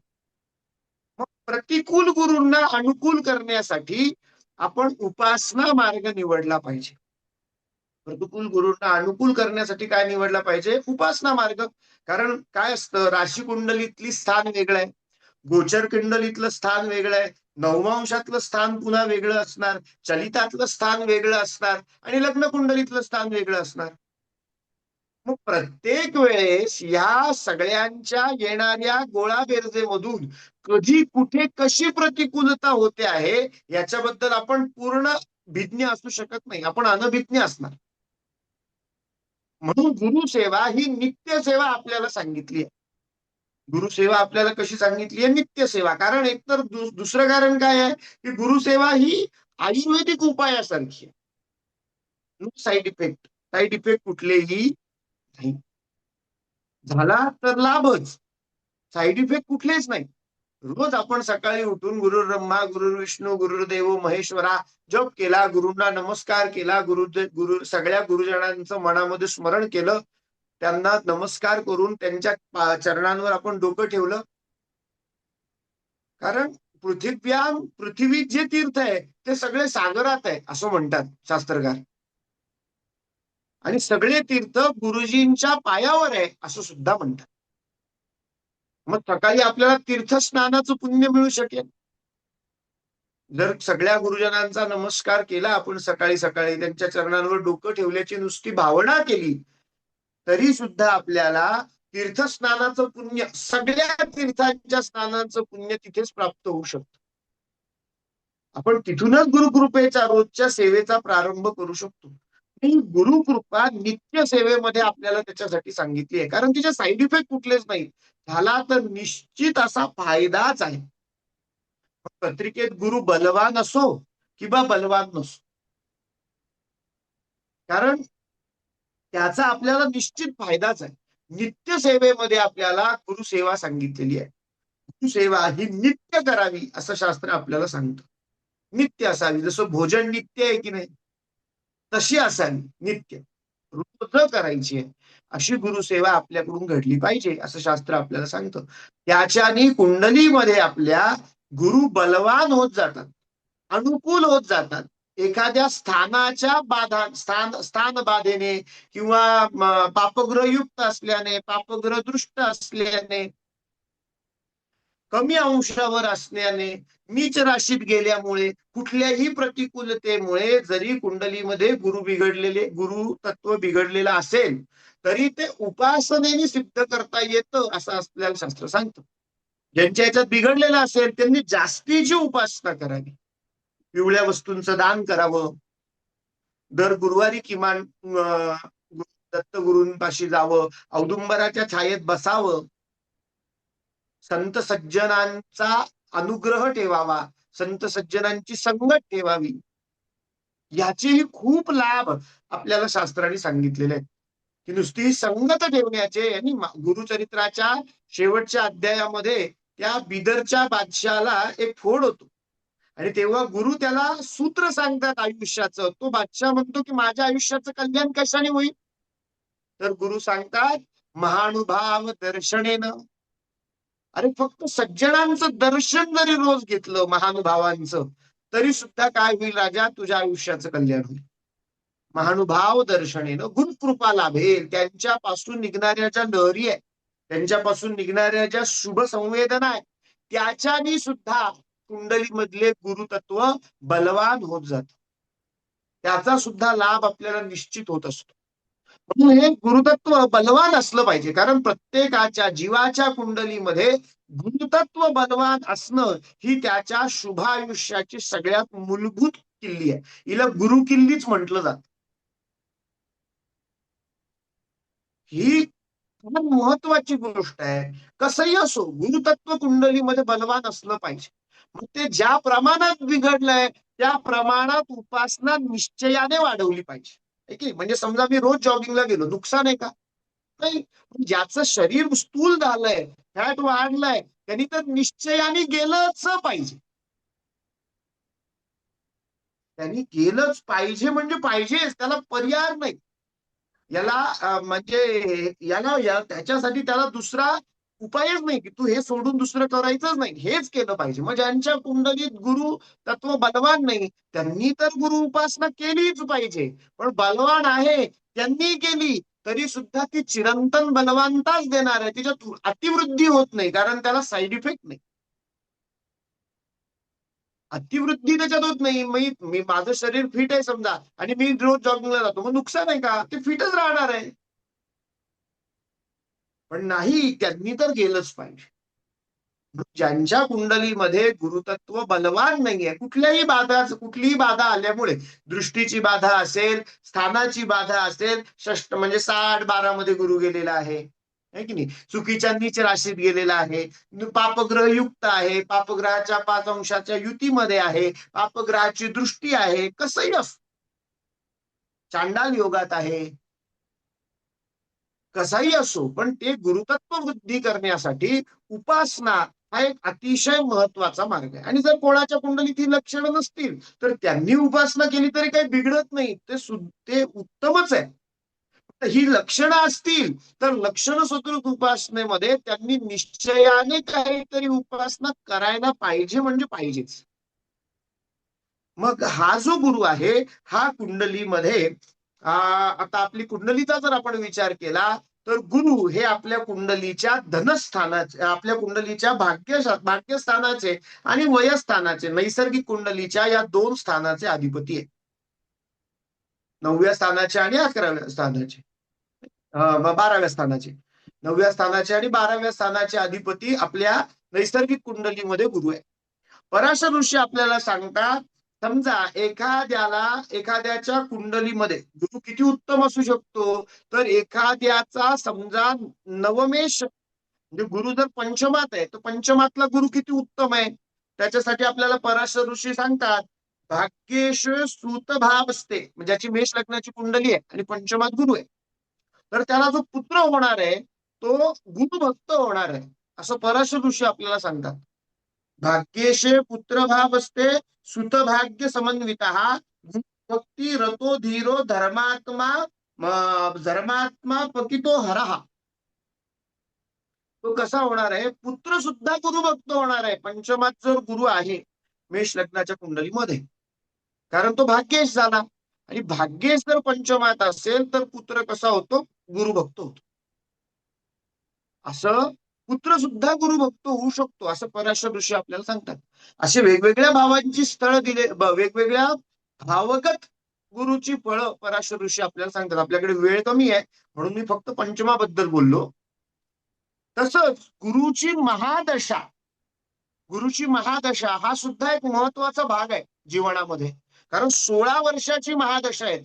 मग प्रतिकूल गुरूंना अनुकूल करण्यासाठी आपण उपासना मार्ग निवडला पाहिजे. प्रतिकूल गुरूंना अनुकूल करण्यासाठी काय निवडला पाहिजे, उपासना मार्ग. कारण काय असतं, राशी कुंडलीतली स्थान वेगळं आहे, गोचर कुंडलीतलं स्थान वेगळं आहे, नवमांशातलं स्थान पुन्हा वेगळं असणार, चलितातलं स्थान वेगळं असणार आणि लग्न कुंडलीतलं स्थान वेगळं असणार. मग प्रत्येक वेळेस या सगळ्यांच्या येणाऱ्या गोळाबेरजेमधून कधी कुठे कशी प्रतिकूलता होते आहे याच्याबद्दल आपण पूर्ण भिज्ञ असू शकत नाही, आपण अनभिज्ञ असणार. म्हणून गुरुसेवा ही नित्य सेवा आपल्याला सांगितली आहे. गुरुसेवा आपल्याला कशी सांगितली आहे, नित्य सेवा. कारण एकतर दुसरं कारण काय आहे की गुरुसेवा ही आयुर्वेदिक उपायासारखी आहे. No side effect, side effect कुठलेही नाही. झाला तर लाभच, साईड इफेक्ट कुठलेच नाही. रोज आपण सकाळी उठून गुरु ब्रह्मा गुरु विष्णू गुरुदेव महेश्वरा जप केला, गुरूंना नमस्कार केला, सगळ्या गुरुजनांचं मनामध्ये स्मरण केलं, त्यांना नमस्कार करून त्यांच्या चरणांवर आपण डोकं ठेवलं. कारण पृथ्वी जे तीर्थ आहे ते सगळे सागरात आहे असं म्हणतात शास्त्रकार, आणि सगळे तीर्थ गुरुजींच्या पायावर आहे असं सुद्धा म्हणतात. मग सकाळी आपल्याला तीर्थस्नानाचं पुण्य मिळू शकेल. जर सगळ्या गुरुजनांचा नमस्कार केला आपण सकाळी सकाळी, त्यांच्या चरणांवर डोकं ठेवल्याची नुसती भावना केली तरी सुद्धा आपल्याला तीर्थस्नानाचं पुण्य, सगळ्या तीर्थांच्या स्नानाचं पुण्य तिथेच प्राप्त होऊ शकतं. आपण तिथूनच गुरुकृपेचा रोजच्या सेवेचा प्रारंभ करू शकतो. गुरुकृपा नित्य सेवेमध्ये आपल्याला त्याच्यासाठी सांगितली आहे, कारण तिचे साईड इफेक्ट कुठलेच नाही. झाला तर निश्चित असा फायदाच आहे. पत्रिकेत गुरु बलवान असो किंवा बलवान नसो, कारण त्याचा आपल्याला निश्चित फायदाच आहे. नित्य सेवेमध्ये आपल्याला गुरुसेवा सांगितलेली आहे. गुरुसेवा ही नित्य करावी असं शास्त्र आपल्याला सांगतं. नित्य असावी, जसं भोजन नित्य आहे की नाही तशी असावी, नित्य रोज करायची आहे अशी गुरुसेवा आपल्याकडून घडली पाहिजे असं शास्त्र आपल्याला सांगतं. त्याच्याने कुंडलीमध्ये आपल्या गुरु बलवान होत जातात, अनुकूल होत जातात. एखाद्या स्थानाच्या बाधा स्थान बाधेने किंवा पापग्रहयुक्त असल्याने, पापग्रह दृष्ट असल्याने, कमी अंशावर असण्याने, नीच राशीत गेल्यामुळे, कुठल्याही प्रतिकूलतेमुळे जरी कुंडलीमध्ये गुरु तत्व बिघडलेलं असेल तरी ते उपासनेने सिद्ध करता येतं असं आपल्याला शास्त्र सांगतं. ज्यांच्या याच्यात बिघडलेलं असेल त्यांनी जास्तीची उपासना करावी, पिवळ्या वस्तूंचं दान करावं, दर गुरुवारी किमान दत्तगुरूंपाशी जावं, औदुंबराच्या छायेत बसावं, संत सज्जनांचा अनुग्रह ठेवावा, संत सज्जनांची संगत ठेवावी. याचेही खूप लाभ आपल्याला शास्त्राने सांगितलेले आहेत की नुसती संगत ठेवण्याचे. आणि गुरुचरित्राच्या शेवटच्या अध्यायामध्ये त्या बिदरच्या बादशाला एक फोड होतो आणि तेव्हा गुरु त्याला सूत्र सांगतात आयुष्याचं. तो बादशाह म्हणतो की माझ्या आयुष्याचं कल्याण कशाने होईल? तर गुरु सांगतात महानुभाव दर्शनेनं. अरे फक्त सज्जनांचं दर्शन जरी रोज घेतलं महानुभावांचं तरी सुद्धा काय होईल राजा? तुझ्या आयुष्याचं कल्याण होईल. महानुभाव दर्शनेनं गुरुकृपा लाभेल. त्यांच्यापासून निघणाऱ्या ज्या लहरी आहे, त्यांच्यापासून निघणाऱ्या ज्या शुभ संवेदना आहे, त्याच्यानी सुद्धा कुंडलीमधले गुरुतत्व बलवान होत जात. त्याचा सुद्धा लाभ आपल्याला निश्चित होत असतो. म्हणून हे गुरुतत्व बलवान असलं पाहिजे, कारण प्रत्येकाच्या जीवाच्या कुंडलीमध्ये गुरुतत्व बलवान असणं ही त्याच्या शुभ आयुष्याची सगळ्यात मूलभूत किल्ली आहे. हिला गुरु किल्लीच म्हटलं जात. ही फार महत्वाची गोष्ट आहे. कसंही असो गुरुतत्व कुंडलीमध्ये बलवान असलं पाहिजे. मग ते ज्या प्रमाणात बिघडलंय त्या प्रमाणात उपासना निश्चयाने वाढवली पाहिजे. म्हणजे समजा मी रोज जॉगिंगला गेलो, नुकसान आहे का? नाही. ज्याचं शरीर स्थूल झालंय, फॅट वाढलाय, त्यांनी तर निश्चयाने गेलंच पाहिजे. त्यांनी गेलंच पाहिजे म्हणजे पाहिजेच, त्याला पर्याय नाही. याला म्हणजे त्याच्यासाठी त्याला दुसरा उपायच नाही की तू हे सोडून दुसरं करायचंच नाही, हेच केलं पाहिजे. मग ज्यांच्या कुंडलीत गुरु तत्व बलवान नाही त्यांनी तर गुरु उपासना केलीच पाहिजे. पण बलवान आहे त्यांनी केली तरी सुद्धा ती चिरंतन बलवानताच देणार आहे. तिच्यात अतिवृद्धी होत नाही, कारण त्याला साईड इफेक्ट नाही. अतिवृद्धी त्याच्यात होत नाही. मी माझं शरीर फिट आहे समजा आणि मी रोज जॉगिंगला जातो, मग नुकसान आहे का? ते फिटच राहणार आहे. पण नाही, त्यांनी तर गेलंच पाहिजे. ज्यांच्या कुंडलीमध्ये गुरुतत्व बलवान नाहीये, कुठलीही बाधा आल्यामुळे, दृष्टीची बाधा असेल, स्थानाची बाधा असेल, षष्ट म्हणजे 6-8-12 मध्ये गुरु गेलेला आहे की नाही, चुकीच्या नीच राशीत गेलेला आहे, पापग्रह युक्त आहे, पापग्रहाच्या 5 अंशाच्या युतीमध्ये आहे, पापग्रहाची दृष्टी आहे, कसंही असो, चांडाल योगात आहे, कसाही असो, पण ते गुरुतत्व वृद्धी करण्यासाठी उपासना हा एक अतिशय महत्वाचा मार्ग आहे. आणि जर कोणाच्या कुंडलीत ही लक्षणं नसतील तर त्यांनी उपासना केली तरी काही बिघडत नाही, ते उत्तमच आहे. ही लक्षणं असतील तर लक्षण सदृश उपासनेमध्ये त्यांनी निश्चयाने काहीतरी उपासना करायला पाहिजे म्हणजे पाहिजेच. मग हा जो गुरु आहे हा कुंडलीमध्ये आता आपली कुंडलीचा जर आपण विचार केला तर गुरु हे आपल्या कुंडलीच्या धनस्थानाचे, आपल्या कुंडलीच्या भाग्यस्थानाचे आणि वयस्थानाचे, नैसर्गिक कुंडलीच्या या 2 स्थानाचे अधिपती आहे. 9व्या स्थानाचे आणि 11व्या स्थानाचे, 12व्या स्थानाचे. 9व्या स्थानाचे आणि 12व्या स्थानाचे अधिपती आपल्या नैसर्गिक कुंडलीमध्ये गुरु आहे. पराशर ऋषी आपल्याला सांगतात, समजा एखाद्याच्या कुंडलीमध्ये गुरु किती उत्तम असू शकतो, तर एखाद्याचा समजा नवमेश म्हणजे गुरु जर पंचमात आहे तर पंचमातला गुरु किती उत्तम आहे. त्याच्यासाठी आपल्याला पराशर ऋषी सांगतात, भाग्येश सूत भाव असते, म्हणजे ज्याची मेष लग्नाची कुंडली आहे आणि पंचमात गुरु आहे, तर त्याला जो पुत्र होणार आहे तो गुरुभक्त होणार आहे, असं पराशर ऋषी आपल्याला सांगतात. भाग्येशे पुत्रभाव असते सुतभाग्य समन्विता भक्ती रतो धीरो धर्मात्मा पकितो हरहा. तो कसा होणार आहे? पुत्र सुद्धा गुरुभक्त होणार आहे पंचमात जर गुरु आहे मेष लग्नाच्या कुंडलीमध्ये. कारण तो भाग्येश झाला. आणि भाग्येश जर पंचमात असेल तर पुत्र कसा होतो? गुरुभक्त होतो. असं पुत्र सुद्धा गुरुभक्त होऊ शकतो असं पराशर ऋषी आपल्याला सांगतात. असे वेगवेगळ्या भावांची स्थळ वेगवेगळ्या भावगत गुरुची फळं पराशर ऋषी आपल्याला सांगतात. आपल्याकडे वेळ कमी आहे म्हणून मी फक्त पंचमाबद्दल बोललो. तसंच गुरुची महादशा हा सुद्धा एक महत्वाचा भाग आहे जीवनामध्ये. कारण 16 वर्षाची महादशा आहे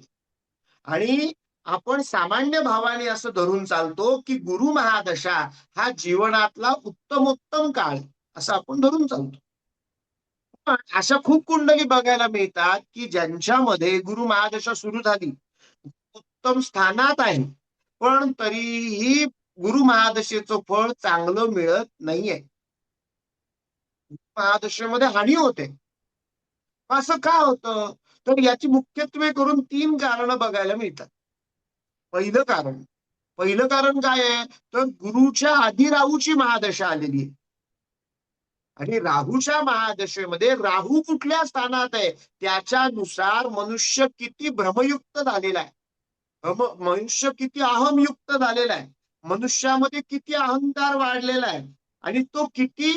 आणि आपण सामान्य भावाने असं धरून चालतो की गुरु महादशा हा जीवनातला उत्तमोत्तम काळ असं आपण धरून चालतो. पण अशा खूप कुंडली बघायला मिळतात की ज्यांच्यामध्ये गुरु महादशा सुरू झाली, उत्तम स्थानात आहे, पण तरीही गुरु महादशेचं फळ चांगलं मिळत नाहीये. महादशेमध्ये हानी होते. असं का होतं? तर याची मुख्यत्वे करून 3 कारणं बघायला मिळतात. पहिलं कारण काय आहे? तर गुरुच्या आधी राहूची महादशा आलेली आहे. आणि राहूच्या महादशेमध्ये राहू कुठल्या स्थानात आहे त्याच्यानुसार मनुष्य किती भ्रमयुक्त झालेला आहे, मनुष्य किती अहमयुक्त झालेला आहे, मनुष्यामध्ये किती अहंकार वाढलेला आहे आणि तो किती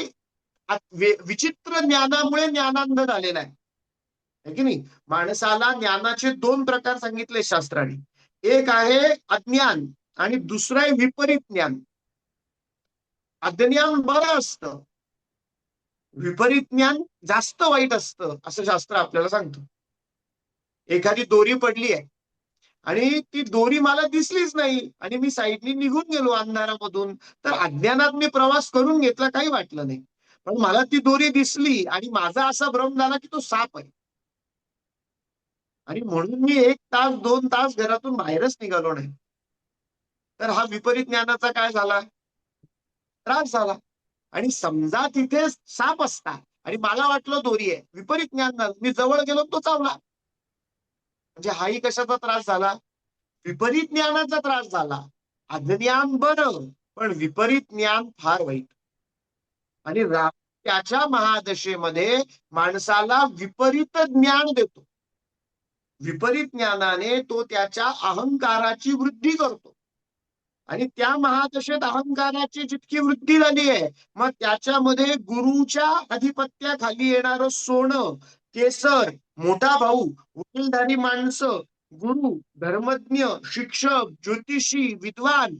विचित्र ज्ञानामुळे ज्ञानांध झालेला आहे की नाही. माणसाला ज्ञानाचे 2 प्रकार सांगितले शास्त्राने. एक आहे अज्ञान आणि दुसरं आहे विपरीत ज्ञान. अज्ञान बरं असतं, विपरीत ज्ञान जास्त वाईट असतं असं शास्त्र आपल्याला सांगतं. एखादी दोरी पडली आहे आणि ती दोरी मला दिसलीच नाही आणि मी साईडनी निघून गेलो अंधारामधून, तर अज्ञानात मी प्रवास करून घेतला, काही वाटलं नाही. पण मला ती दोरी दिसली आणि माझा असा भ्रम झाला की तो साप आहे आणि म्हणून मी 1 तास 2 तास घरातून बाहेरच निघालो नाही. तर हा विपरीत ज्ञानाचा काय झाला? त्रास झाला. आणि समजा तिथे साप असता आणि मला वाटलं दोरी आहे, विपरीत ज्ञान झालं, मी जवळ गेलो तो चावला. म्हणजे हाही कशाचा त्रास झाला? विपरीत ज्ञानाचा त्रास झाला. अज्ञान बरं, पण विपरीत ज्ञान फार वाईट. आणि त्याच्या महादशेमध्ये माणसाला विपरीत ज्ञान देतो. विपरीत ज्ञानाने तो त्याच्या अहंकाराची वृद्धी करतो आणि त्या महादशेत अहंकाराची जितकी वृद्धी झाली आहे, मग त्याच्यामध्ये गुरुच्या अधिपत्याखाली येणारं सोनं, केसर, मोठा भाऊ, वडीलधारी माणसं, गुरु, धर्मज्ञ, शिक्षक, ज्योतिषी, विद्वान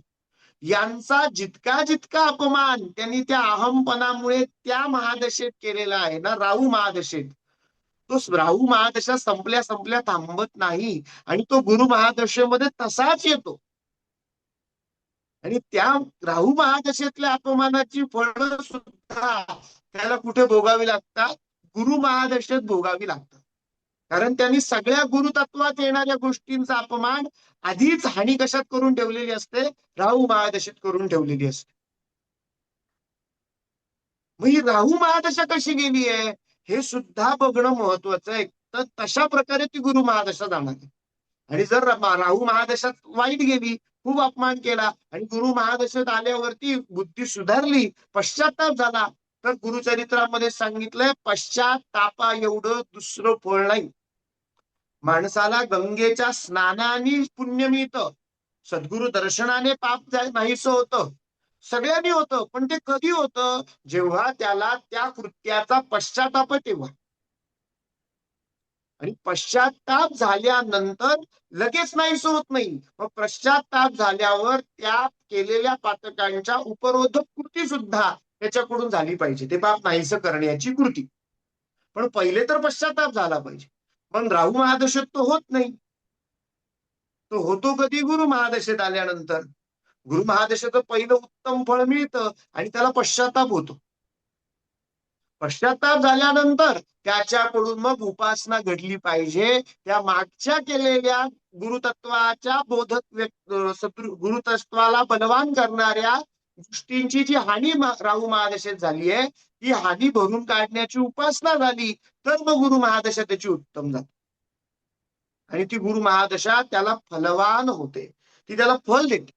यांचा जितका जितका अपमान त्यांनी त्या अहमपणामुळे त्या महादशेत केलेला आहे ना, राहू महादशेत, तो राहू महादशा संपल्या संपल्या थांबत नाही आणि तो गुरु महादशेमध्ये तसाच येतो. आणि त्या राहू महादशेतल्या अपमानाची फळं सुद्धा त्याला कुठे भोगावी लागतात? गुरु महादशेत भोगावी लागतात. कारण त्यांनी सगळ्या गुरुतत्वात येणाऱ्या गोष्टींचा अपमान आधीच हानी कशात करून ठेवलेली असते? राहू महादशेत करून ठेवलेली असते. मग ही राहू महादशा कशी गेली आहे हे सुद्धा बघणं महत्वाचं आहे. तर तशा प्रकारे ती गुरु महादशा जाणार आहे. आणि जर राहू महादशात वाईट गेली, खूप अपमान केला आणि गुरु महादशेत आल्यावरती बुद्धी सुधारली, पश्चाताप झाला, तर गुरुचरित्रामध्ये सांगितलंय पश्चातापा एवढं दुसरं फळ नाही. माणसाला गंगेच्या स्नानाने पुण्य मिळतं, सद्गुरु दर्शनाने पाप नाहीसं होतं, सगळ्यांनी होतं. पण ते कधी होतं? जेव्हा त्याला त्या कृत्याचा पश्चाताप तेव्हा. आणि पश्चाताप झाल्यानंतर लगेच नाहीसं होत नाही. मग पश्चाताप झाल्यावर त्या केलेल्या पातकांच्या उपरोधक कृती सुद्धा त्याच्याकडून झाली पाहिजे, ते पाप नाहीसं करण्याची कृती. पण पहिले तर पश्चाताप झाला पाहिजे. पण राहू महादशेत तो होत नाही. तो होतो कधी? गुरु महादशेत आल्यानंतर. गुरु महादशेचं पहिलं उत्तम फळ मिळतं आणि त्याला पश्चाताप होतो. पश्चाताप झाल्यानंतर त्याच्याकडून मग उपासना घडली पाहिजे. त्या मागच्या केलेल्या गुरुतत्वाच्या गुरुतत्वाला बलवान करणाऱ्या गोष्टींची जी हानी राहू महादशेत झाली आहे, ती हानी भरून काढण्याची उपासना झाली तर मग गुरु महादशा त्याची उत्तम जाते आणि ती गुरु महादशा त्याला फलवान होते, ती त्याला फल देते.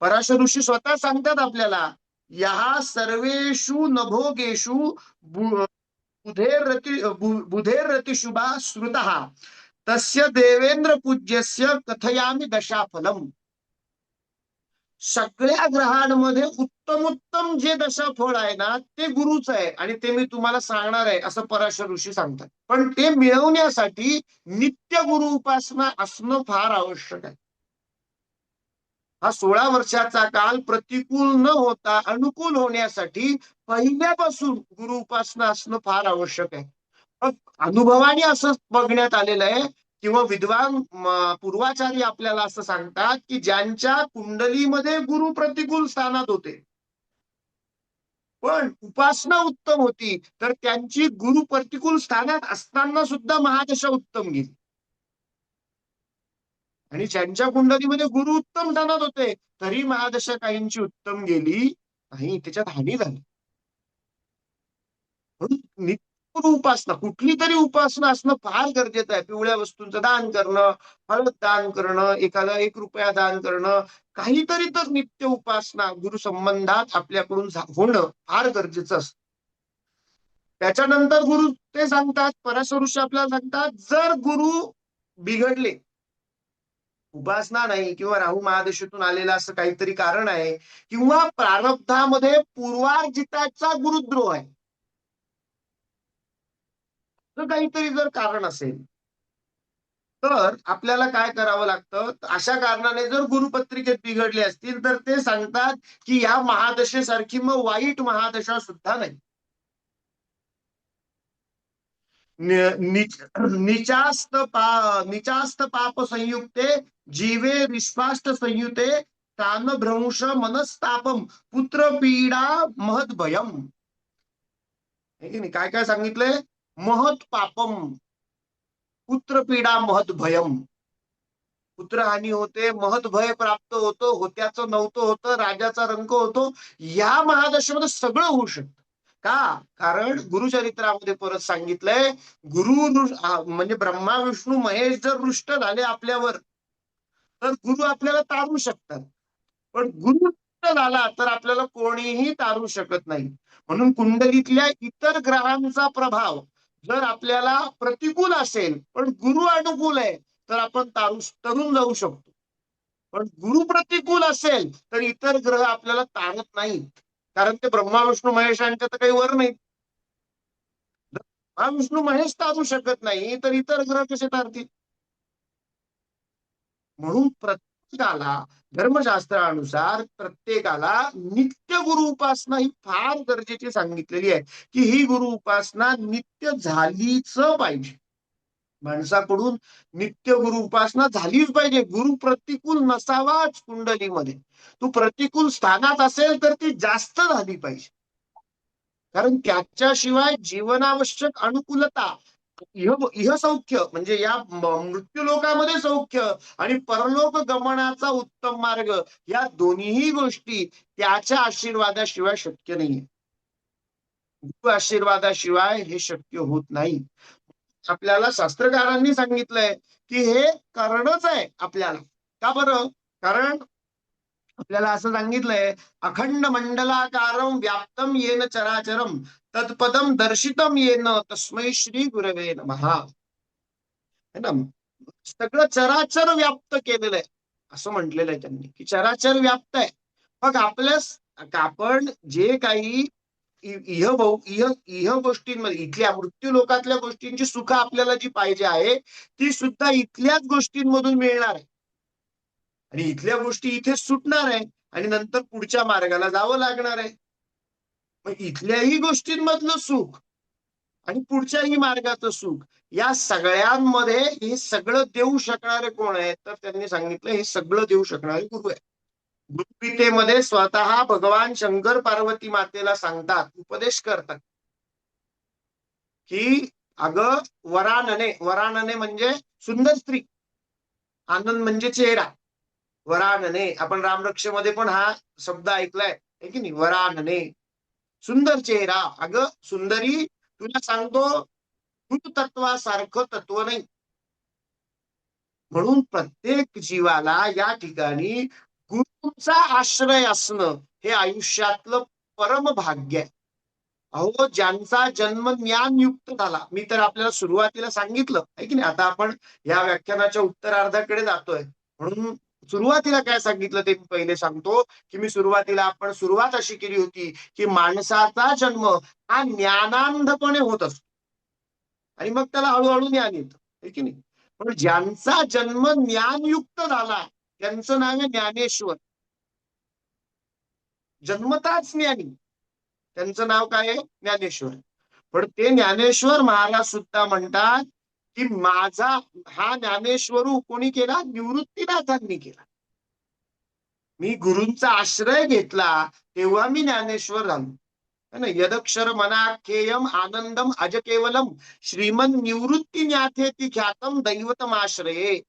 पराशर ऋषी स्वतः सांगतात आपल्याला, या सर्वेषु नभोगेषु बुधेरति शुभा श्रुतः तस्य देवेंद्र पूज्यस्य कथयामी दशाफलम. सगळ्या ग्रहांमध्ये उत्तम उत्तम जे दशाफळ आहे ना ते गुरुच आहे आणि ते मी तुम्हाला सांगणार आहे असं पराशर ऋषी सांगतात. पण ते मिळवण्यासाठी नित्य गुरु उपासना असणं फार आवश्यक आहे. हा 16 वर्षाचा काल प्रतिकूल न होता अनुकूल होण्यासाठी पहिल्यापासून गुरु उपासना असणं फार आवश्यक आहे. अनुभवाने असं बघण्यात आलेलं आहे किंवा विद्वान पूर्वाचारी आपल्याला असं सांगतात की ज्यांच्या कुंडलीमध्ये गुरु प्रतिकूल स्थानात होते पण उपासना उत्तम होती तर त्यांची गुरु प्रतिकूल स्थानात असताना सुद्धा महादशा उत्तम गेली. आणि ज्यांच्या कुंडलीमध्ये गुरु उत्तम स्थानात होते तरी महादशा काहींची उत्तम गेली नाही, त्याच्यात हानी झाली. म्हणून नित्य उपासना कुठली तरी उपासना असणं फार गरजेचं आहे. पिवळ्या वस्तूंचं दान करणं, हळद दान करणं, एखादा 1 रुपया दान करणं, काहीतरी तर नित्य उपासना गुरु संबंधात आपल्याकडून होणं फार गरजेचं असतं. त्याच्यानंतर गुरु ते सांगतात, पराशर ऋषी आपल्याला सांगतात, जर गुरु बिघडले, उपासना नाही किंवा राहू महादशेतून आलेलं असं काहीतरी कारण आहे किंवा प्रारब्धामध्ये पूर्वार्जिताचा गुरुद्रोह आहे काहीतरी जर कारण असेल तर आपल्याला काय करावं लागतं. अशा कारणाने जर गुरुपत्रिकेत बिघडले असतील तर ते सांगतात की या महादशेसारखी मग वाईट महादशा सुद्धा नाही. निचास्त पाप संयुक्ते जीवे विश्वास्त संयुते तान भ्रंश मनस्तापम पुत्र पीडा महद भयम. काय काय सांगितलंय. महत पापम पुत्र पीडा महत भयम. पुत्रहानी होते, महत भय प्राप्त होतो, होत्याचं नव्हतं होतं, राजाचा रंक होतो. या महादशेमध्ये सगळं होऊ शकतं. का? कारण गुरुचरित्रामध्ये परत सांगितलंय गुरु म्हणजे ब्रह्मा विष्णू महेश जर रुष्ट झाले आपल्यावर तर गुरु आपल्याला तारू शकतात. पण गुरु झाला तर आपल्याला कोणीही तारू शकत नाही. म्हणून कुंडलीतल्या इतर ग्रहांचा प्रभाव जर आपल्याला प्रतिकूल असेल पण गुरु अनुकूल आहे तर आपण तरून जाऊ शकतो. पण गुरु प्रतिकूल असेल तर इतर ग्रह आपल्याला तारत नाहीत. कारण ते ब्रह्मा विष्णू महेशांच्या तर काही वर नाहीत. ब्रह्मा विष्णू महेश तारू शकत नाही तर इतर ग्रह कसे तारतील. म्हणून प्रत्येकाला धर्मशास्त्रानुसार प्रत्येकाला नित्य गुरु उपासना ही फार गरजेची सांगितलेली आहे की ही गुरु उपासना नित्य झालीच पाहिजे. माणसाकडून नित्य गुरु उपासना झालीच पाहिजे. गुरु प्रतिकूल नसावाच कुंडलीमध्ये. तू प्रतिकूल स्थानात असेल तर ती जास्त झाली पाहिजे. कारण त्याच्याशिवाय जीवनावश्यक अनुकूलता इह सौख्य म्हणजे या मृत्यू लोकामध्ये सौख्य आणि परलोक गमनाचा उत्तम मार्ग या दोन्ही गोष्टी त्याच्या आशीर्वादाशिवाय शक्य नाहीये. गुरु आशीर्वादाशिवाय हे शक्य होत नाही. आपल्याला शास्त्रकारांनी सांगितलंय की हे करणंच आहे आपल्याला. का बरं? कारण आपल्याला असं सांगितलंय अखंड मंडलाकारम व्याप्तम येन चराचरम तत्पदम दर्शितम येन तस्मै श्री गुरवे नमः. है ना. सगळं चराचर व्याप्त केलेलं आहे असं म्हटलेलं आहे त्यांनी की चराचर व्याप्त आहे. मग आपण जे काही इह गोष्टींमध्ये इथल्या मृत्यू लोकातल्या गोष्टींची सुख आपल्याला जी पाहिजे आहे ती सुद्धा इथल्याच गोष्टींमधून मिळणार आहे आणि इथल्या गोष्टी इथे सुटणार आहे आणि नंतर पुढच्या मार्गाला जावं लागणार आहे. मग इथल्याही गोष्टींमधलं सुख आणि पुढच्याही मार्गाचं सुख या सगळ्यांमध्ये हे सगळं देऊ शकणारे कोण आहेत तर त्यांनी सांगितलं हे सगळं देऊ शकणारे गुरु आहे. गीतेमध्ये स्वतः भगवान शंकर पार्वती मातेला सांगतात, उपदेश करतात की अगं वरानने म्हणजे सुंदर स्त्री, आनंद म्हणजे चेहरा. वरानने आपण रामरक्षेमध्ये पण हा शब्द ऐकलाय है की नाही. वरानने सुंदर चेहरा. अगं सुंदरी तुला सांगतो तू तत्वासारखं तत्व नाही. म्हणून प्रत्येक जीवाला या ठिकाणी गुरुचा आश्रय असणं हे आयुष्यातलं परम भाग्य आहे. अहो, ज्यांचा जन्म ज्ञानयुक्त झाला, मी तर आपल्याला सुरुवातीला सांगितलं आहे की नाही. आता आपण या व्याख्यानाच्या उत्तरार्धाकडे जातोय, म्हणून सुरुवातीला काय सांगितलं ते मी पहिले सांगतो. की मी सुरुवातीला आपण सुरुवात अशी केली होती की माणसाचा जन्म हा ज्ञानांधपणे होत असतो आणि मग त्याला हळूहळू ज्ञान येतं, आहे की नाही. पण ज्यांचा जन्म ज्ञानयुक्त झाला त्यांचं नाव आहे ज्ञानेश्वर. जन्मताच ज्ञानी, त्यांचं नाव काय आहे? ज्ञानेश्वर. पण ते ज्ञानेश्वर महाराज सुद्धा म्हणतात की माझा हा ज्ञानेश्वरू कोणी केला? निवृत्तीनाथांनी केला. मी गुरूंचा आश्रय घेतला तेव्हा मी ज्ञानेश्वर झालो. यदक्षर मनाख्येयम आनंदम अज केवलम श्रीमन निवृत्ती ज्ञाथेती ख्यातम दैवतमाश्रये.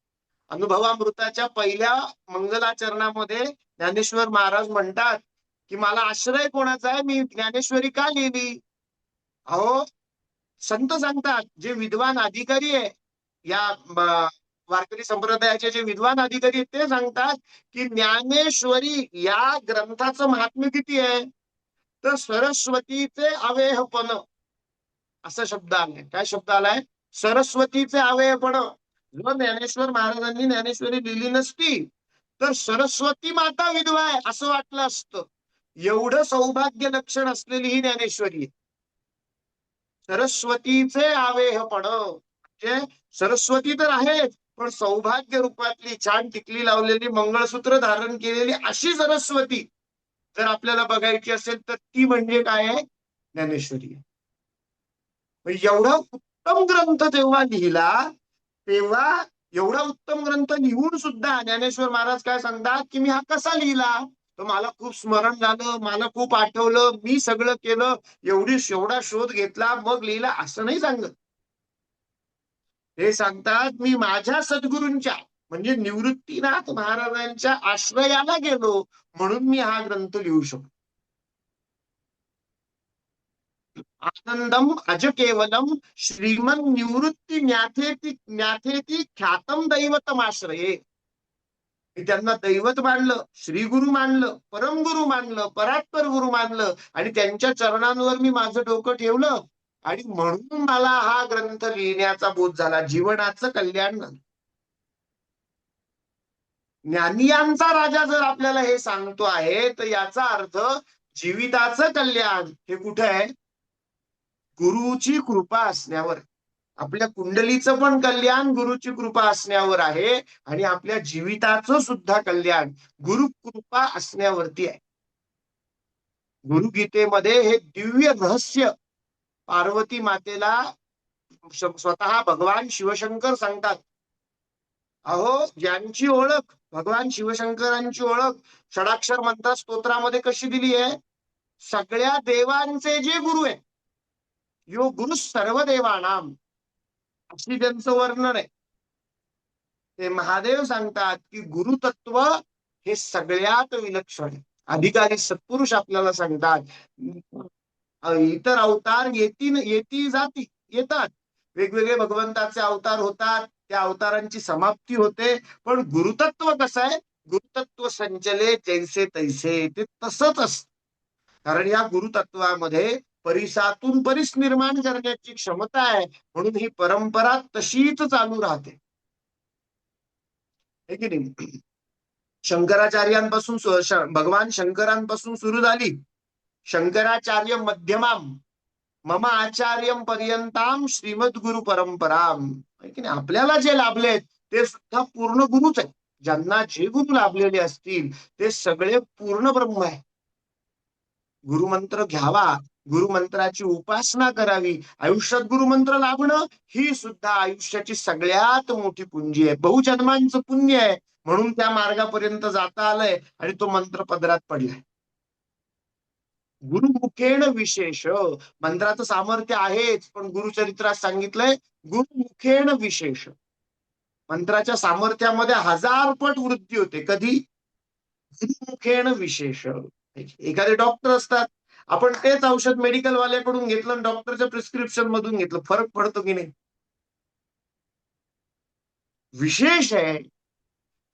अनुभवामृताच्या पहिल्या मंगलाचरणामध्ये ज्ञानेश्वर महाराज म्हणतात की मला आश्रय कोणाचा आहे, मी ज्ञानेश्वरी का लिहिली. अहो, संत सांगतात, जे विद्वान अधिकारी आहे या वारकरी संप्रदायाचे जे विद्वान अधिकारी आहेत ते सांगतात की ज्ञानेश्वरी या ग्रंथाचं महात्म्य किती आहे, तर सरस्वतीचे अवेहपण असा शब्द आलाय. काय शब्द आलाय? सरस्वतीचे अवेहपण. जर ज्ञानेश्वर महाराजांनी ज्ञानेश्वरी लिहिली नसती तर सरस्वती माता विधवा आहे असं वाटलं असतं. एवढं सौभाग्य लक्षण असलेली ही ज्ञानेश्वरी आहे. सरस्वतीचे आवेहपण म्हणजे सरस्वती तर आहेच, पण सौभाग्य रूपातली छान टिकली लावलेली मंगळसूत्र धारण केलेली अशी सरस्वती जर आपल्याला बघायची असेल तर ती म्हणजे काय आहे? ज्ञानेश्वरी. एवढा उत्तम ग्रंथ तेव्हा लिहिला, तेव्हा एवढा उत्तम ग्रंथ लिहून सुद्धा ज्ञानेश्वर महाराज काय सांगतात की मी हा कसा लिहिला, तर मला खूप स्मरण झालं, मला खूप आठवलं, मी सगळं केलं, एवढा शोध घेतला मग लिहिला असं नाही सांगत. हे सांगतात मी माझ्या सद्गुरूंच्या म्हणजे निवृत्तीनाथ महाराजांच्या आश्रयाला गेलो म्हणून मी हा ग्रंथ लिहू शकतो. आनंदम अज केवलम श्रीमन निवृत्ती ज्ञाथेती ख्यातम दैवतमाश्रये. मी त्यांना दैवत मानलं, श्रीगुरु मानलं, परमगुरु मानलं, परात्पर गुरु मानलं आणि त्यांच्या चरणांवर मी माझं डोकं ठेवलं आणि म्हणून मला हा ग्रंथ लिहिण्याचा बोध झाला. जीवनाचं कल्याण झालं. ज्ञानियांचा राजा जर आपल्याला हे सांगतो आहे तर याचा अर्थ जीविताचं कल्याण हे कुठे आहे? गुरुची कृपा असण्यावर. आपल्या कुंडलीचं पण कल्याण गुरुची कृपा असण्यावर आहे आणि आपल्या जीविताचं सुद्धा कल्याण गुरु कृपा असण्यावरती आहे. गुरुगीतेमध्ये हे दिव्य रहस्य पार्वती मातेला स्वतः भगवान शिवशंकर सांगतात. अहो, ज्यांची ओळख भगवान शिवशंकरांची ओळख षडाक्षर मंत्र स्तोत्रामध्ये कशी दिली आहे? सगळ्या देवांचे जे गुरु आहे, यो गुरु सर्व देवानाम अशी त्यांचं वर्णन आहे. ते महादेव सांगतात की गुरुतत्व हे सगळ्यात विलक्षण आहे. अधिकारी सत्पुरुष आपल्याला सांगतात इतर अवतार येतात, वेगवेगळे भगवंताचे अवतार होतात, त्या अवतारांची समाप्ती होते, पण गुरुतत्व कसं आहे? गुरुतत्व संचले जैसे तैसे, ते तसंच असत. कारण या गुरुतत्वामध्ये परिसातून परिस निर्माण करण्याची क्षमता आहे, म्हणून ही परंपरा तशीच चालू राहते. है की नाही? शंकराचार्यांपासून भगवान शंकरांपासून सुरू झाली. शंकराचार्य मध्यमाम मम आचार्यम पर्यंताम श्रीमद गुरु परंपराम. की नाही? आपल्याला जे लाभलेत ते सुद्धा पूर्ण गुरुच आहेत. ज्यांना जे गुरु लाभलेले असतील ते सगळे पूर्ण ब्रह्म आहे. गुरुमंत्र घ्यावा, गुरुमंत्राची उपासना करावी. आयुष्यात गुरुमंत्र लाभणं ही सुद्धा आयुष्याची सगळ्यात मोठी पुंजी आहे. बहुजन्मांचं पुण्य आहे, म्हणून त्या मार्गापर्यंत जाता आलंय आणि तो मंत्र पदरात पडलाय. गुरुमुखेण विशेष. मंत्राचं सामर्थ्य आहेच, पण गुरुचरित्रात सांगितलंय गुरुमुखेण विशेष. मंत्राच्या सामर्थ्यामध्ये 1000 पट वृद्धी होते. कधी? गुरुमुखेण विशेष. एखादे डॉक्टर असतात, आपण तेच औषध मेडिकल वाल्याकडून घेतलं, डॉक्टरच्या प्रिस्क्रिप्शन मधून घेतलं, फरक पडतो की नाही? विशेष आहे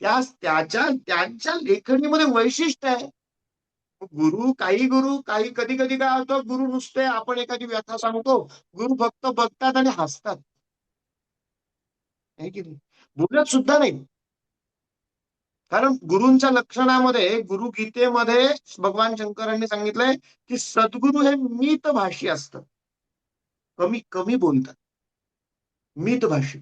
त्यांच्या लेखणीमध्ये वैशिष्ट्य आहे, गुरु काही कधी कधी काय होतं, गुरु नुसते आपण एखादी व्यथा सांगतो, गुरु फक्त बघतात आणि हसतात, आहे की नाही, बोलत सुद्धा नाही. कारण गुरूंच्या लक्षणामध्ये, गुरु गीतेमध्ये भगवान शंकरांनी सांगितलंय की सद्गुरू हे मितभाषी असतात, कमी कमी बोलतात, मितभाषी.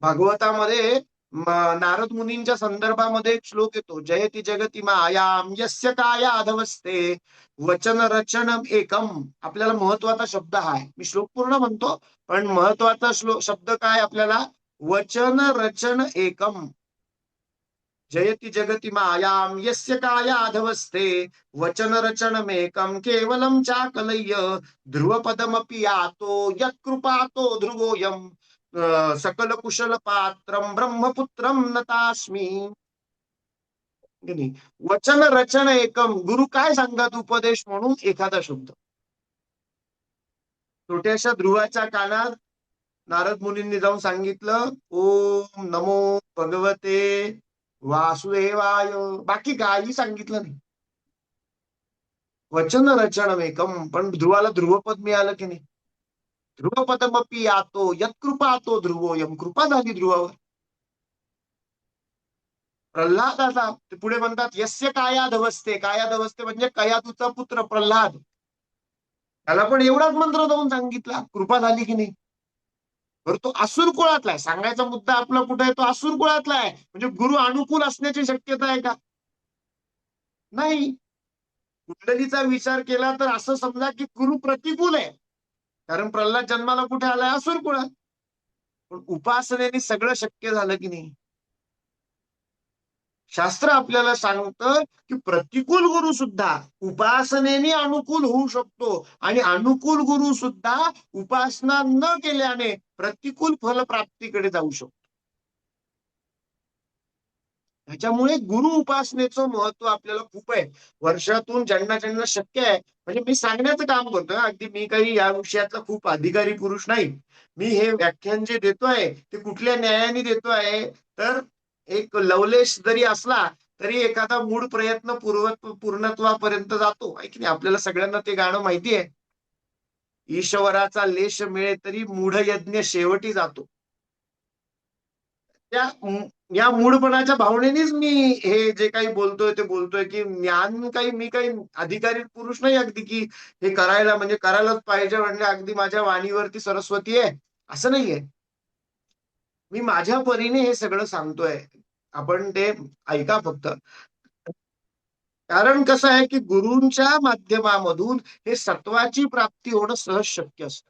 भागवतामध्ये नारद मुनींच्या संदर्भामध्ये एक श्लोक येतो, जयति जगती मायाम यस्य काया अधवस्ते वचन रचन एकम. आपल्याला महत्वाचा शब्द हा आहे, मी श्लोक पूर्ण म्हणतो पण महत्वाचा शब्द काय आपल्याला, वचन रचन एकम. जयति जगति मायाम यस्य काया अधवस्ते वचन रचनमेकं केवलं चाकलय्य ध्रुवपदमपि यातो यत्कृपातो ध्रुवोऽयं सकल कुशल पात्रं ब्रह्मपुत्रं नतास्मि. वचन रचन एकम. गुरु काय सांगतात उपदेश म्हणून, एखादा शब्द. छोट्याशा ध्रुवाच्या कानात नारद मुनींनी जाऊन सांगितलं, ओम नमो भगवते वासुदेवाय, बाकी काही सांगितलं नाही. वचन रचन एकम. पण ध्रुवाला ध्रुवपद मिळालं की नाही, ध्रुवपदमपि यातो यत्कृपा तो ध्रुवोयम. कृपा झाली ध्रुवावर. प्रल्हादाचा ते पुढे म्हणतात, यस्य कायाधवस्ते. कायाधवस्ते म्हणजे कयादूचा पुत्र प्रल्हाद, त्याला पण एवढाच मंत्र जाऊन सांगितला, कृपा झाली की नाही. बरं, तो असुर कुळातला आहे. सांगायचा मुद्दा आपला कुठे आहे, तो असुर कुळातला आहे. म्हणजे गुरु अनुकूल असण्याची शक्यता आहे का? नाही. कुंडलीचा विचार केला तर असं समजा की गुरु प्रतिकूल आहे, कारण प्रल्हाद जन्माला कुठे आलाय, असुर कुळात. पण उपासनेने सगळं शक्य झालं की नाही. शास्त्र आपल्याला सांगतं की प्रतिकूल गुरु सुद्धा उपासनेने अनुकूल होऊ शकतो, आणि अनुकूल गुरु सुद्धा उपासना न केल्याने प्रतिकूल फलप्राप्तीकडे जाऊ शकतो. त्याच्यामुळे गुरु उपासनेचं महत्व आपल्याला खूप आहे. वर्षातून ज्यांना ज्यांना शक्य आहे, म्हणजे मी सांगण्याचं काम करतोय, अगदी मी काही या विषयातला खूप अधिकारी पुरुष नाही. मी हे व्याख्यान जे देतोय ते कुठल्या न्यायाने देतोय, तर एक लवलेश जरी असला तरी एखादा मूळ प्रयत्न पूर्णत्वापर्यंत जातो, आहे की नाही. आपल्याला सगळ्यांना ते गाणं माहिती आहे, ईश्वराचा लेश मिळे तरी मूढ यज्ञ शेवटी जातो. त्या या मूढपणाच्या भावनेनेच मी हे जे काही बोलतोय ते बोलतोय, की ज्ञान काही, मी काही अधिकारी पुरुष नाही अगदी की हे करायला म्हणजे करायलाच पाहिजे, म्हणजे अगदी माझ्या वाणीवरती सरस्वती आहे असं नाहीये. मी माझ्या परीने हे सगळं सांगतोय, आपण ते ऐका फक्त. कारण कसं आहे की गुरूंच्या माध्यमामधून हे सत्वाची प्राप्ती होणं सहज शक्य असतं.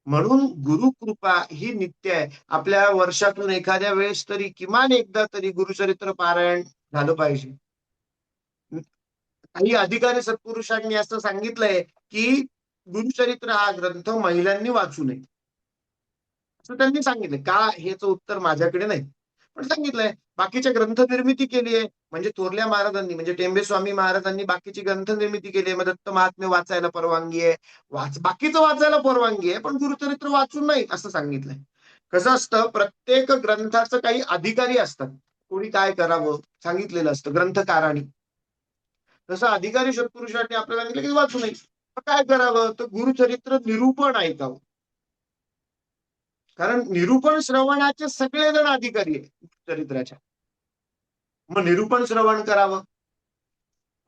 म्हणून गुरुकृपा ही नित्य आहे. आपल्या वर्षातून एखाद्या वेळेस तरी किमान एकदा तरी गुरुचरित्र पारायण झालं पाहिजे. काही अधिकारी सत्पुरुषांनी असं सांगितलंय की गुरुचरित्र हा ग्रंथ महिलांनी वाचू नये, असं त्यांनी सांगितलंय. का, हेच उत्तर माझ्याकडे नाही, पण सांगितलंय. बाकीच्या ग्रंथ निर्मिती केली आहे, म्हणजे थोरल्या महाराजांनी, म्हणजे टेंबे स्वामी महाराजांनी बाकीची ग्रंथ निर्मिती केली आहे. मग दत्त महात्म्य वाचायला परवानगी आहे, बाकीचं वाचायला परवानगी आहे, पण गुरुचरित्र वाचून नाही असं सांगितलंय. कसं असतं, प्रत्येक ग्रंथाचं काही अधिकारी असतात, कोणी काय करावं सांगितलेलं असतं ग्रंथकारांनी. तसं अधिकारी सत्पुरुषांनी आपल्याला सांगितलं की वाचू नये. काय करावं, तर गुरुचरित्र निरूपण ऐकावं. कारण निरूपण श्रवणाचे सगळेजण अधिकारी आहेत चरित्राच्या. मग निरूपण श्रवण करावं.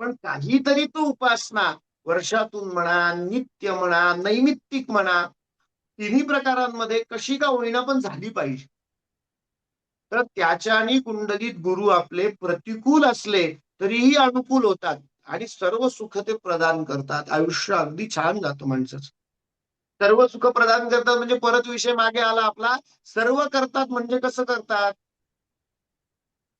पण काहीतरी तो उपासना वर्षातून म्हणा, नित्य म्हणा, नैमित्तिक म्हणा, तिन्ही प्रकारांमध्ये कशी का होईना पण झाली पाहिजे. तर त्याच्यानी कुंडलीत गुरु आपले प्रतिकूल असले तरीही अनुकूल होतात आणि सर्व सुख ते प्रदान करतात. आयुष्य अगदी छान जातं माणसाचं. सर्व सुख प्रदान करतात म्हणजे परत विषय मागे आला आपला, सर्व करतात म्हणजे कसं करतात,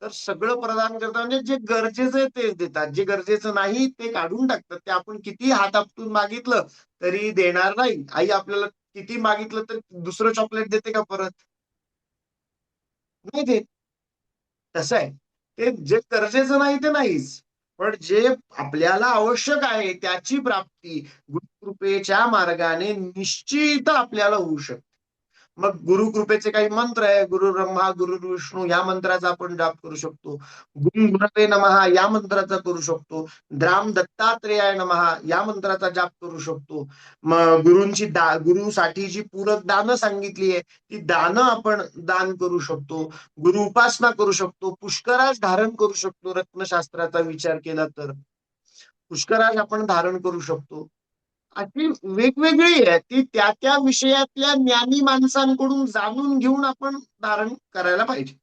तर सगळं प्रदान करतात म्हणजे जे गरजेचं आहे तेच देतात, जे गरजेचं नाही ते काढून टाकतात. ते आपण किती हात आपटून मागितलं तरी देणार नाही. आई आपल्याला किती मागितलं तर दुसरं चॉकलेट देते का परत, नाही देत. तसं आहे, ते जे गरजेचं नाही ते नाहीच, पण जे आपल्याला आवश्यक आहे त्याची प्राप्ती गुरुकृपेच्या मार्गाने निश्चित आपल्याला होऊ शकते. मग गुरुकृपेचे काही मंत्र आहे, गुरु ब्रह्मा गुरु विष्णू या मंत्राचा आपण जाप करू शकतो. गुरु गुरवे नमः या मंत्राचा करू शकतो. द्राम दत्तात्रेयाय नमः या मंत्राचा जाप करू शकतो. मग गुरुसाठी जी पूरक दानं सांगितली आहे ती दानं आपण दान करू शकतो. गुरु उपासना करू शकतो. पुष्कराज धारण करू शकतो. रत्नशास्त्राचा विचार केला तर पुष्कराज आपण धारण करू शकतो. अशी वेगवेगळी आहे ती त्या त्या विषयातल्या ज्ञानी माणसांकडून जाणून घेऊन आपण धारण करायला पाहिजे.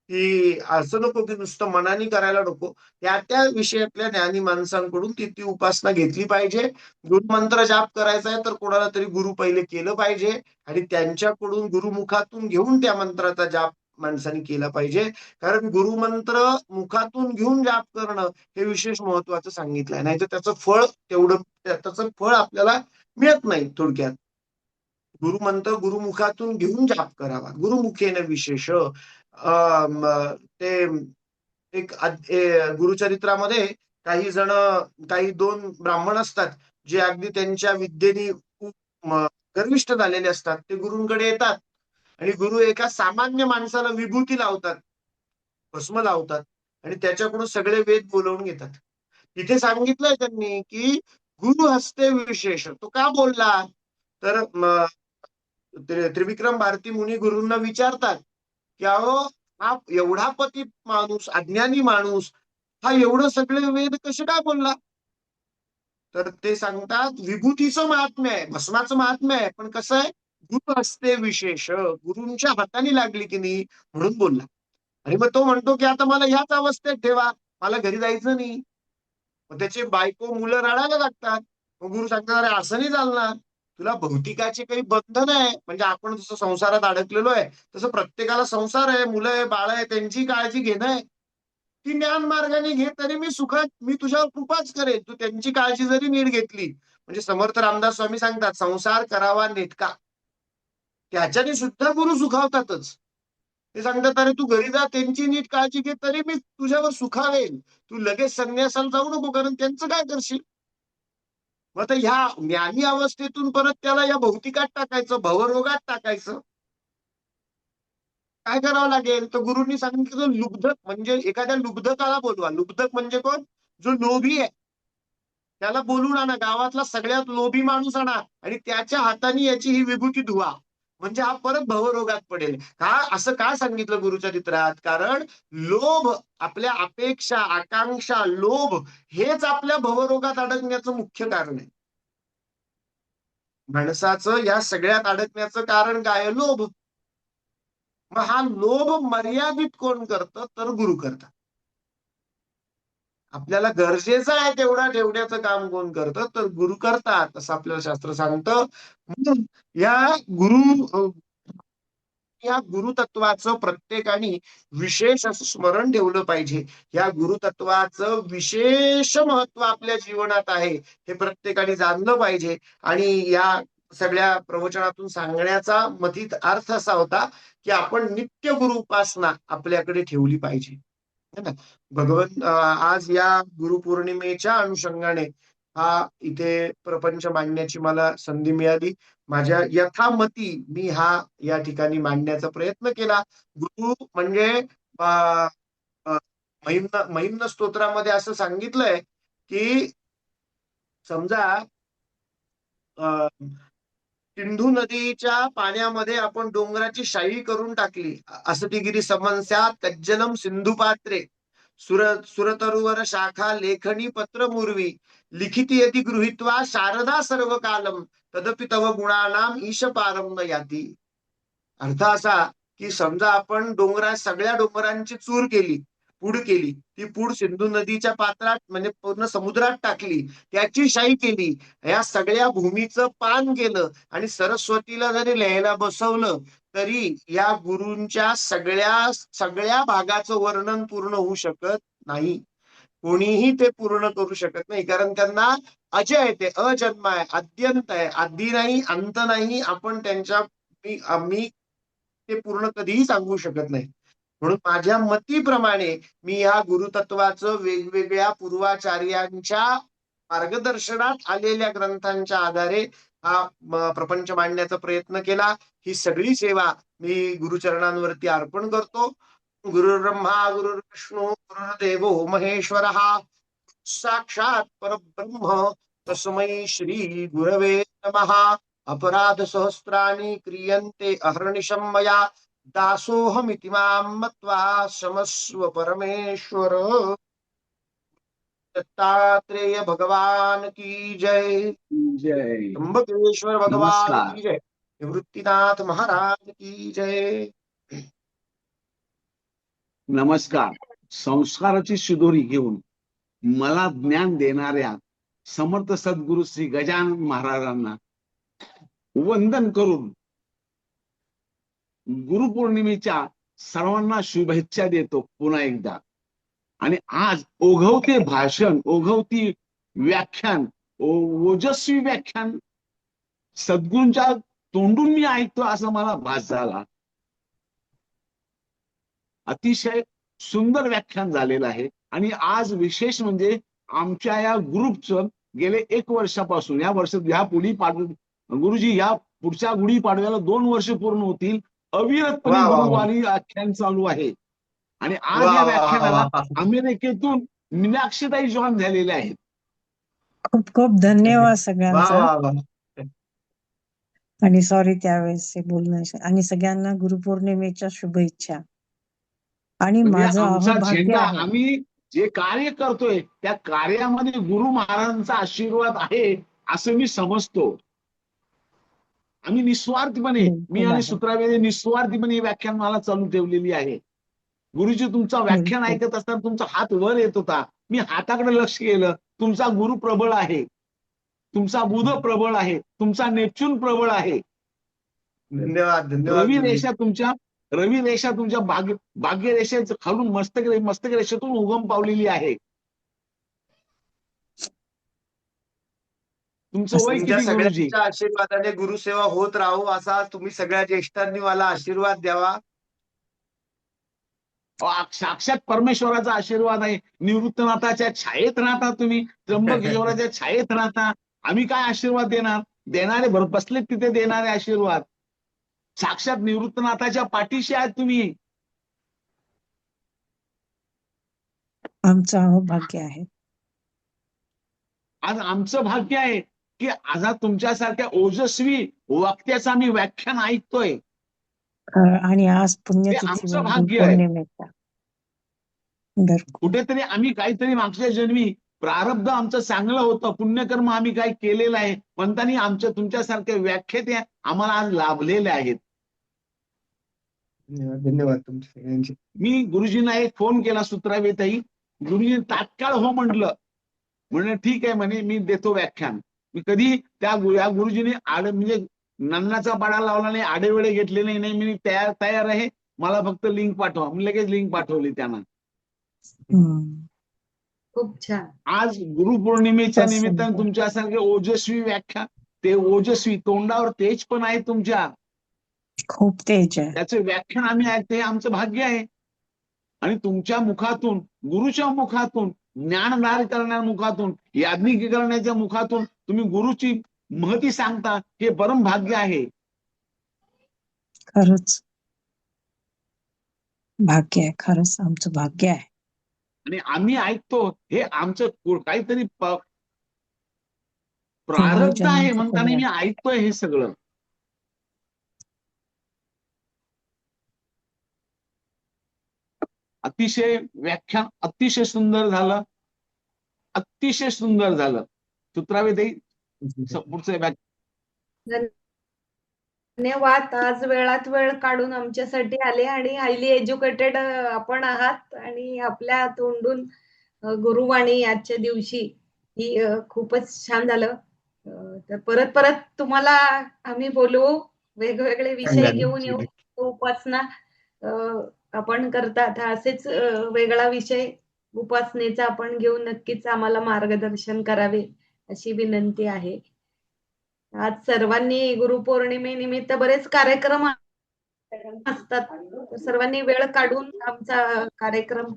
की असं नको की नुसतं मनाने करायला नको, त्या त्या विषयातल्या ज्ञानी माणसांकडून ती ती उपासना घेतली पाहिजे. गुरुमंत्र जाप करायचा आहे तर कोणाला तरी गुरु पहिले केलं पाहिजे आणि त्यांच्याकडून गुरुमुखातून घेऊन त्या मंत्राचा जाप माणसाने केला पाहिजे. कारण गुरुमंत्र मुखातून घेऊन जाप करणं हे विशेष महत्वाचं सांगितलंय, नाही तर त्याचं फळ आपल्याला मिळत नाही. थोडक्यात गुरुमंत्र गुरुमुखातून घेऊन जाप करावा. गुरुमुखेन विशेष ते गुरुचरित्रामध्ये काही जण काही दोन ब्राह्मण असतात जे अगदी त्यांच्या विद्येने खूप गर्विष्ठ झालेले असतात. ते गुरूंकडे येतात आणि गुरु एका सामान्य माणसाला विभूती लावतात, भस्म लावतात आणि त्याच्याकडून सगळे वेद बोलवून घेतात. तिथे सांगितलंय त्यांनी की गुरु हस्ते विशेष. तो का बोलला तर त्रिविक्रम भारती मुनी गुरूंना विचारतात की अहो हा एवढा पतित माणूस, अज्ञानी माणूस हा एवढं सगळे वेद कसे काय बोलला. तर ते सांगतात विभूतीचं महात्म्य आहे, भस्माचं महात्म्य आहे, पण कसं आहे गुरु हस्ते विशेष, गुरूंच्या हाताने लागली की नाही म्हणून बोलला. आणि मग तो म्हणतो की आता मला ह्याच अवस्थेत ठेवा, मला घरी जायचं नाही. मग त्याचे बायको मुलं रडायला लागतात. मग गुरु सांगतात अरे असं नाही चालणार, तुला भौतिकाचे काही बंधन आहे. म्हणजे आपण जसं संसारात अडकलेलो आहे तसं प्रत्येकाला संसार आहे, मुलं आहे, बाळ आहे, त्यांची काळजी घेणं आहे. ती ज्ञान मार्गाने घे तरी मी तुझ्यावर कृपाच करेन. तू त्यांची काळजी जरी नीट घेतली, म्हणजे समर्थ रामदास स्वामी सांगतात संसार करावा नेटका, त्याच्याने सुद्धा गुरु सुखावतातच. ते सांगतात अरे तू घरी जा, त्यांची नीट काळजी घे तरी मी तुझ्यावर सुखावेल. तू लगेच संन्यासाला जाऊ नको, कारण त्यांचं काय करशील. मग आता ह्या ज्ञानी अवस्थेतून परत त्याला या भौतिकात टाकायचं, भवरोगात टाकायचं, काय करावं लागेल. तर गुरुंनी सांगितलं लुब्धक म्हणजे एखाद्या लुब्धकाला बोलवा. लुब्धक म्हणजे कोण, जो लोभी आहे त्याला बोलून आणा, गावातला सगळ्यात लोभी माणूस आणा आणि त्याच्या हाताने याची ही विभूती धुवा, म्हणजे हा परत भवरोगात पडेल. का असं का सांगितलं गुरुचरित्रात, कारण लोभ, आपल्या अपेक्षा आकांक्षा लोभ हेच आपल्या भवरोगात अडकण्याचं मुख्य कारण आहे. माणसाचं या सगळ्यात अडकण्याचं कारण काय, लोभ. मग हा लोभ मर्यादित कोण करतं तर गुरु करतात. आपल्याला गरजेचं आहे तेवढा ठेवण्याचं काम कोण करतं तर गुरु करतात, असं आपल्याला शास्त्र सांगतं. म्हणून या गुरु या गुरुतत्वाचं प्रत्येकाने विशेष असं स्मरण ठेवलं पाहिजे. या गुरुतत्वाचं विशेष महत्व आपल्या जीवनात आहे हे प्रत्येकाने जाणलं पाहिजे. आणि या सगळ्या प्रवचनातून सांगण्याचा मथित अर्थ असा होता की आपण नित्य गुरु उपासना आपल्याकडे ठेवली पाहिजे, है ना. आज या गुरुपौर्णिमेच्या अनुषंगाने हा इथे प्रपंच मांडण्याची मला संधी मिळाली. माझ्या यथामती मी हा या ठिकाणी मांडण्याचा प्रयत्न केला. गुरु म्हणजे अ, अ, महिम्न स्तोत्रामध्ये असं सांगितलंय की समजा अ, सिंधू नदीच्या पाण्यामध्ये आपण डोंगराची शाई करून टाकली, असतिगिरी समन्स्यात कज्जलम सिंधू पात्रे, सुरतरुवर शाखा लेखनी पत्र मुर्वी, लिखिती यती गृहीत्वा शारदा सर्व कालम, तदपि तव गुणानाम ईश पारम न याती. अर्थ असा की समजा आपण सगळ्या डोंगरांची चूर केली, पूड केली, ती पूड सिंधू नदीच्या पात्रात म्हणजे पूर्ण समुद्रात टाकली, त्याची शाई केली, या सगळ्या भूमीचं पान केलं आणि सरस्वतीला जरी लिहायला बसवलं तरी या गुरूंच्या सगळ्या सगळ्या भागाचं वर्णन पूर्ण होऊ शकत नाही. कोणीही ते पूर्ण करू शकत नाही, कारण त्यांना अजय आहे, ते अजन्म आहे, अत्यंत आहे, आधी नाही अंत नाही. आपण त्यांच्या मी ते पूर्ण कधीही सांगू शकत नाही. म्हणून माझ्या मतीप्रमाणे मी या गुरुतत्वाचं वेगवेगळ्या पूर्वाचार्यांच्या मार्गदर्शनात आलेल्या ग्रंथांच्या आधारे हा प्रपंच मांडण्याचा प्रयत्न केला. ही सगळी सेवा मी गुरुचरणांवरती अर्पण करतो. गुरुर्ब्रह्मा गुरुर्विष्णू गुरुर्देवो महेश्वरः साक्षात परब्रह्म तस्मै श्री गुरवे नमः. अपराध सहस्राणि क्रियन्ते अहर्निशं मया दासोऽहमिति मां मत्वा क्षमस्व परमेश्वर. दत्तात्रेय भगवान की जय. जय. त्र्यंबकेश्वर भगवान नमस्कार. की जय. निवृत्तीनाथ महाराज की जय. नमस्कार. संस्काराची शिदोरी घेऊन मला ज्ञान देणाऱ्या समर्थ सद्गुरु श्री गजानन महाराजांना वंदन करून गुरुपौर्णिमेच्या सर्वांना शुभेच्छा देतो पुन्हा एकदा. आणि आज ओघवते भाषण, ओघवती व्याख्यान, ओजस्वी व्याख्यान सद्गुरूंच्या तोंडून मी ऐकतो असं मला भास झाला. अतिशय सुंदर व्याख्यान झालेलं आहे. आणि आज विशेष म्हणजे आमच्या या ग्रुपचं गेले 1 वर्षापासून या वर्षात या गुरुजी या पुढच्या गुढीपाडव्याला 2 वर्ष पूर्ण होतील. अविरतपणे वा वा वा. गुरुवारी व्याख्यान चालू आहे. आणि आज वा या वा व्याख्यानाला वा. अमेरिकेतून मीनाक्षीताई जॉईन झालेल्या आहेत. खूप खूप धन्यवाद वा सगळ्यांचा. वा वा. आणि सॉरी त्यावेळेस हे बोलणं. आणि सगळ्यांना गुरुपौर्णिमेच्या शुभेच्छा. आणि म्हणजे माझं आमचा अहोभाग्य झेंडा, आहे. आम्ही जे कार्य करतोय त्या कार्यामध्ये गुरु महाराजांचा आशीर्वाद आहे असं मी समजतो. आम्ही निस्वार्थीपणे, मी बिलकुल आणि आहे. सूत्रावेदी निस्वार्थीपणे व्याख्यान मला चालू ठेवलेली आहे. गुरुजी तुमचा व्याख्यान बिलकुल. ऐकत असताना तुमचा हात वर येत होता. मी हाताकडे लक्ष केलं. तुमचा गुरु प्रबळ आहे, तुमचा बुध प्रबळ आहे, तुमचा नेपच्यून प्रबळ आहे. धन्यवाद धन्यवाद रवी गुरुजी. रेषा तुमच्या भाग्य रेषेचं खालून मस्तक रेषेतून उगम पावलेली आहे. तुमचं वय तुमच्या किती गुरुजी? सगळ्यांच्या आशीर्वादाने गुरुसेवा होत राहू असा तुम्ही सगळ्या ज्येष्ठांनी मला आशीर्वाद द्यावा. साक्षात परमेश्वराचा आशीर्वाद आहे. निवृत्तनाथाच्या छायेत राहता तुम्ही, त्र्यंबकेश्वराच्या छायेत राहता. आम्ही काय आशीर्वाद देणार? देणारे बसले तिथे देणारे आशीर्वाद. साक्षात निवृत्तनाथाच्या पाठीशी आहेत तुम्ही. आमचं अहोभाग्य आहे. आज आमचं भाग्य आहे की आज तुमच्यासारख्या ओजस्वी वक्त्याचं आम्ही व्याख्यान ऐकतोय. आणि आज हे पुण्यतिथी आमचं भाग्य आहे. गुरुपौर्णिमेचा. बरं. कुठेतरी आम्ही काहीतरी मागच्या जन्मी प्रारब्ध आमचं चांगलं होतं, पुण्यकर्म आम्ही काही केलेलं आहे म्हणताना आमच्या तुमच्यासारख्या व्याख्याते आम्हाला आज लाभलेले आहेत. धन्यवाद तुमच्या सगळ्यांचे. मी गुरुजींना एक फोन केला सूत्रावेताई. गुरुजी तात्काळ हो म्हटलं. म्हणलं ठीक आहे म्हणे, मी देतो व्याख्यान. मी कधी या गुरुजीने म्हणजे नन्नाचा पाडा लावला नाही, आडेवेळे घेतले नाही. मी तयार आहे, मला फक्त लिंक पाठवा. मी लगेच लिंक पाठवली त्यांना. खूप छान. आज गुरुपौर्णिमेच्या खूपच निमित्ताने सुंदर. तुमच्यासारखे ओजस्वी व्याख्या, ते ओजस्वी तोंडावर तेज पण आहे तुमच्या, खूप तेज आहे. त्याचे व्याख्यान आम्ही ऐकते, आमचं भाग्य आहे. आणि तुमच्या मुखातून, गुरुच्या मुखातून, ज्ञानदार करण्याच्या मुखातून, याज्ञिक करण्याच्या मुखातून तुम्ही गुरुची महती सांगता, हे परम भाग्य आहे. खरंच भाग्य आहे. खरंच आमचं भाग्य आहे. आणि आम्ही ऐकतो, हे आमचं काहीतरी प्रारब्ध आहे म्हणताना मी ऐकतोय हे सगळं. अतिशय व्याख्यान अतिशय सुंदर झालं, अतिशय सुंदर झालं. सूत्रावेताई पुढचं व्याख्यान. धन्यवाद. आज वेळात वेळ काढून आमच्यासाठी आले आणि हायली एज्युकेटेड आपण आहात आणि आपल्या तोंडून गुरुवाणी आजच्या दिवशी ही खूपच छान झालं. तर परत परत तुम्हाला आम्ही बोलवू, वेगवेगळे विषय घेऊन येऊ. उपासना आपण करतात, असेच वेगळा विषय उपासनेचा आपण घेऊन नक्कीच आम्हाला मार्गदर्शन करावे अशी विनंती आहे. आज सर्वांनी गुरुपौर्णिमेनिमित्त बरेच कार्यक्रम असतात, तर सर्वांनी वेळ काढून आमचा कार्यक्रम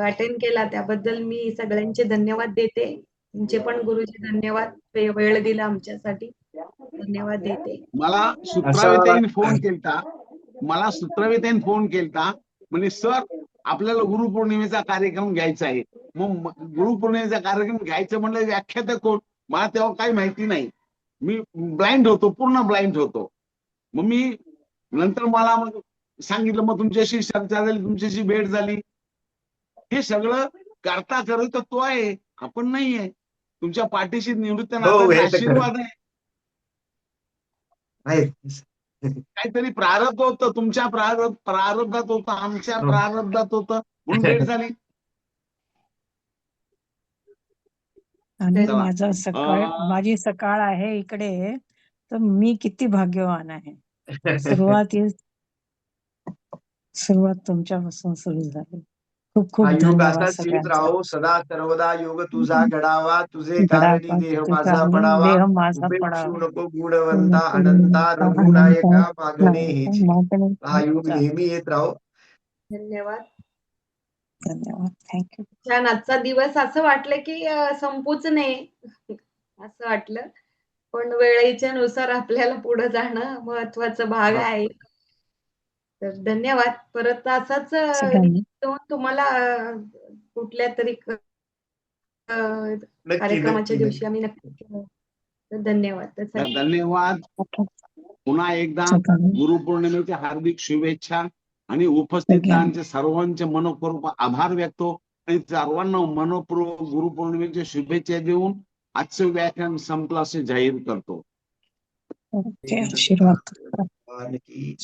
अटेंड केला त्याबद्दल मी सगळ्यांचे धन्यवाद देते. तुमचे पण गुरुजी धन्यवाद, वेळ दिला आमच्यासाठी. धन्यवाद देते. मला सूत्राविताईने फोन केलता म्हणजे सर आपल्याला गुरुपौर्णिमेचा कार्यक्रम घ्यायचा आहे. मग गुरुपौर्णिमेचा कार्यक्रम घ्यायचं म्हणलं व्याख्याता कोण, मला तेव्हा काही माहिती नाही. मी ब्लाइंड होतो, पूर्ण ब्लाइंड होतो. मग मी नंतर मला सांगितलं, मग तुमच्याशी चर्चा झाली, तुमच्याशी भेट झाली. हे सगळं करता करत तो आहे, आपण नाही आहे. तुमच्या पाठीशी निवृत्त हे नाथांचा तर आशीर्वाद आहे. आहे. काहीतरी प्रारब्ध होतं, तुमच्या प्रारब्धात होतं, आमच्या हो. प्रारब्धात होतं, म्हणून भेट झाली. आणि चला. माझी सकाळ आहे इकडे, तर मी किती भाग्यवान आहे. सुरुवात तुमच्यापासून सुरू झाली. खूप खूप हा योग धन्यवाद असाच येत सगळ्यांचा. राहो, सदा सर्वदा योग तुझा घडावा, तुझे कारणी देह तुझे माझा कारणी पडावा. देह माझा उपेक्षू पडावा. नको गुणवंता अनंता रघुनायका मागणे हेची. हा योग धन्यवाद. नेहमी येत राहो. धन्यवाद. थँक्यू. छान. आजचा दिवस असं वाटलं की संपूच नये असं वाटलं, पण वेळेच्या नुसार आपल्याला पुढे जाणं महत्वाचा भाग आहे. तर धन्यवाद. परत असाच सगळ्यांनी तुम्हाला कुठल्या तरी नक्की कार्यक्रमाच्या नक्की दिवशी आम्ही नक्की. तर धन्यवाद. धन्यवाद. पुन्हा एकदा सगळ्यांनी गुरुपौर्णिमेच्या हार्दिक शुभेच्छा आणि उपस्थितांचे सर्वांचे मनपूर्वक आभार व्यक्त आणि सर्वांना मनपूर्वक गुरुपौर्णिमेच्या शुभेच्छा देऊन आजचं व्याख्यान संपलं असे जाहीर करतो. आशीर्वाद. नक्की.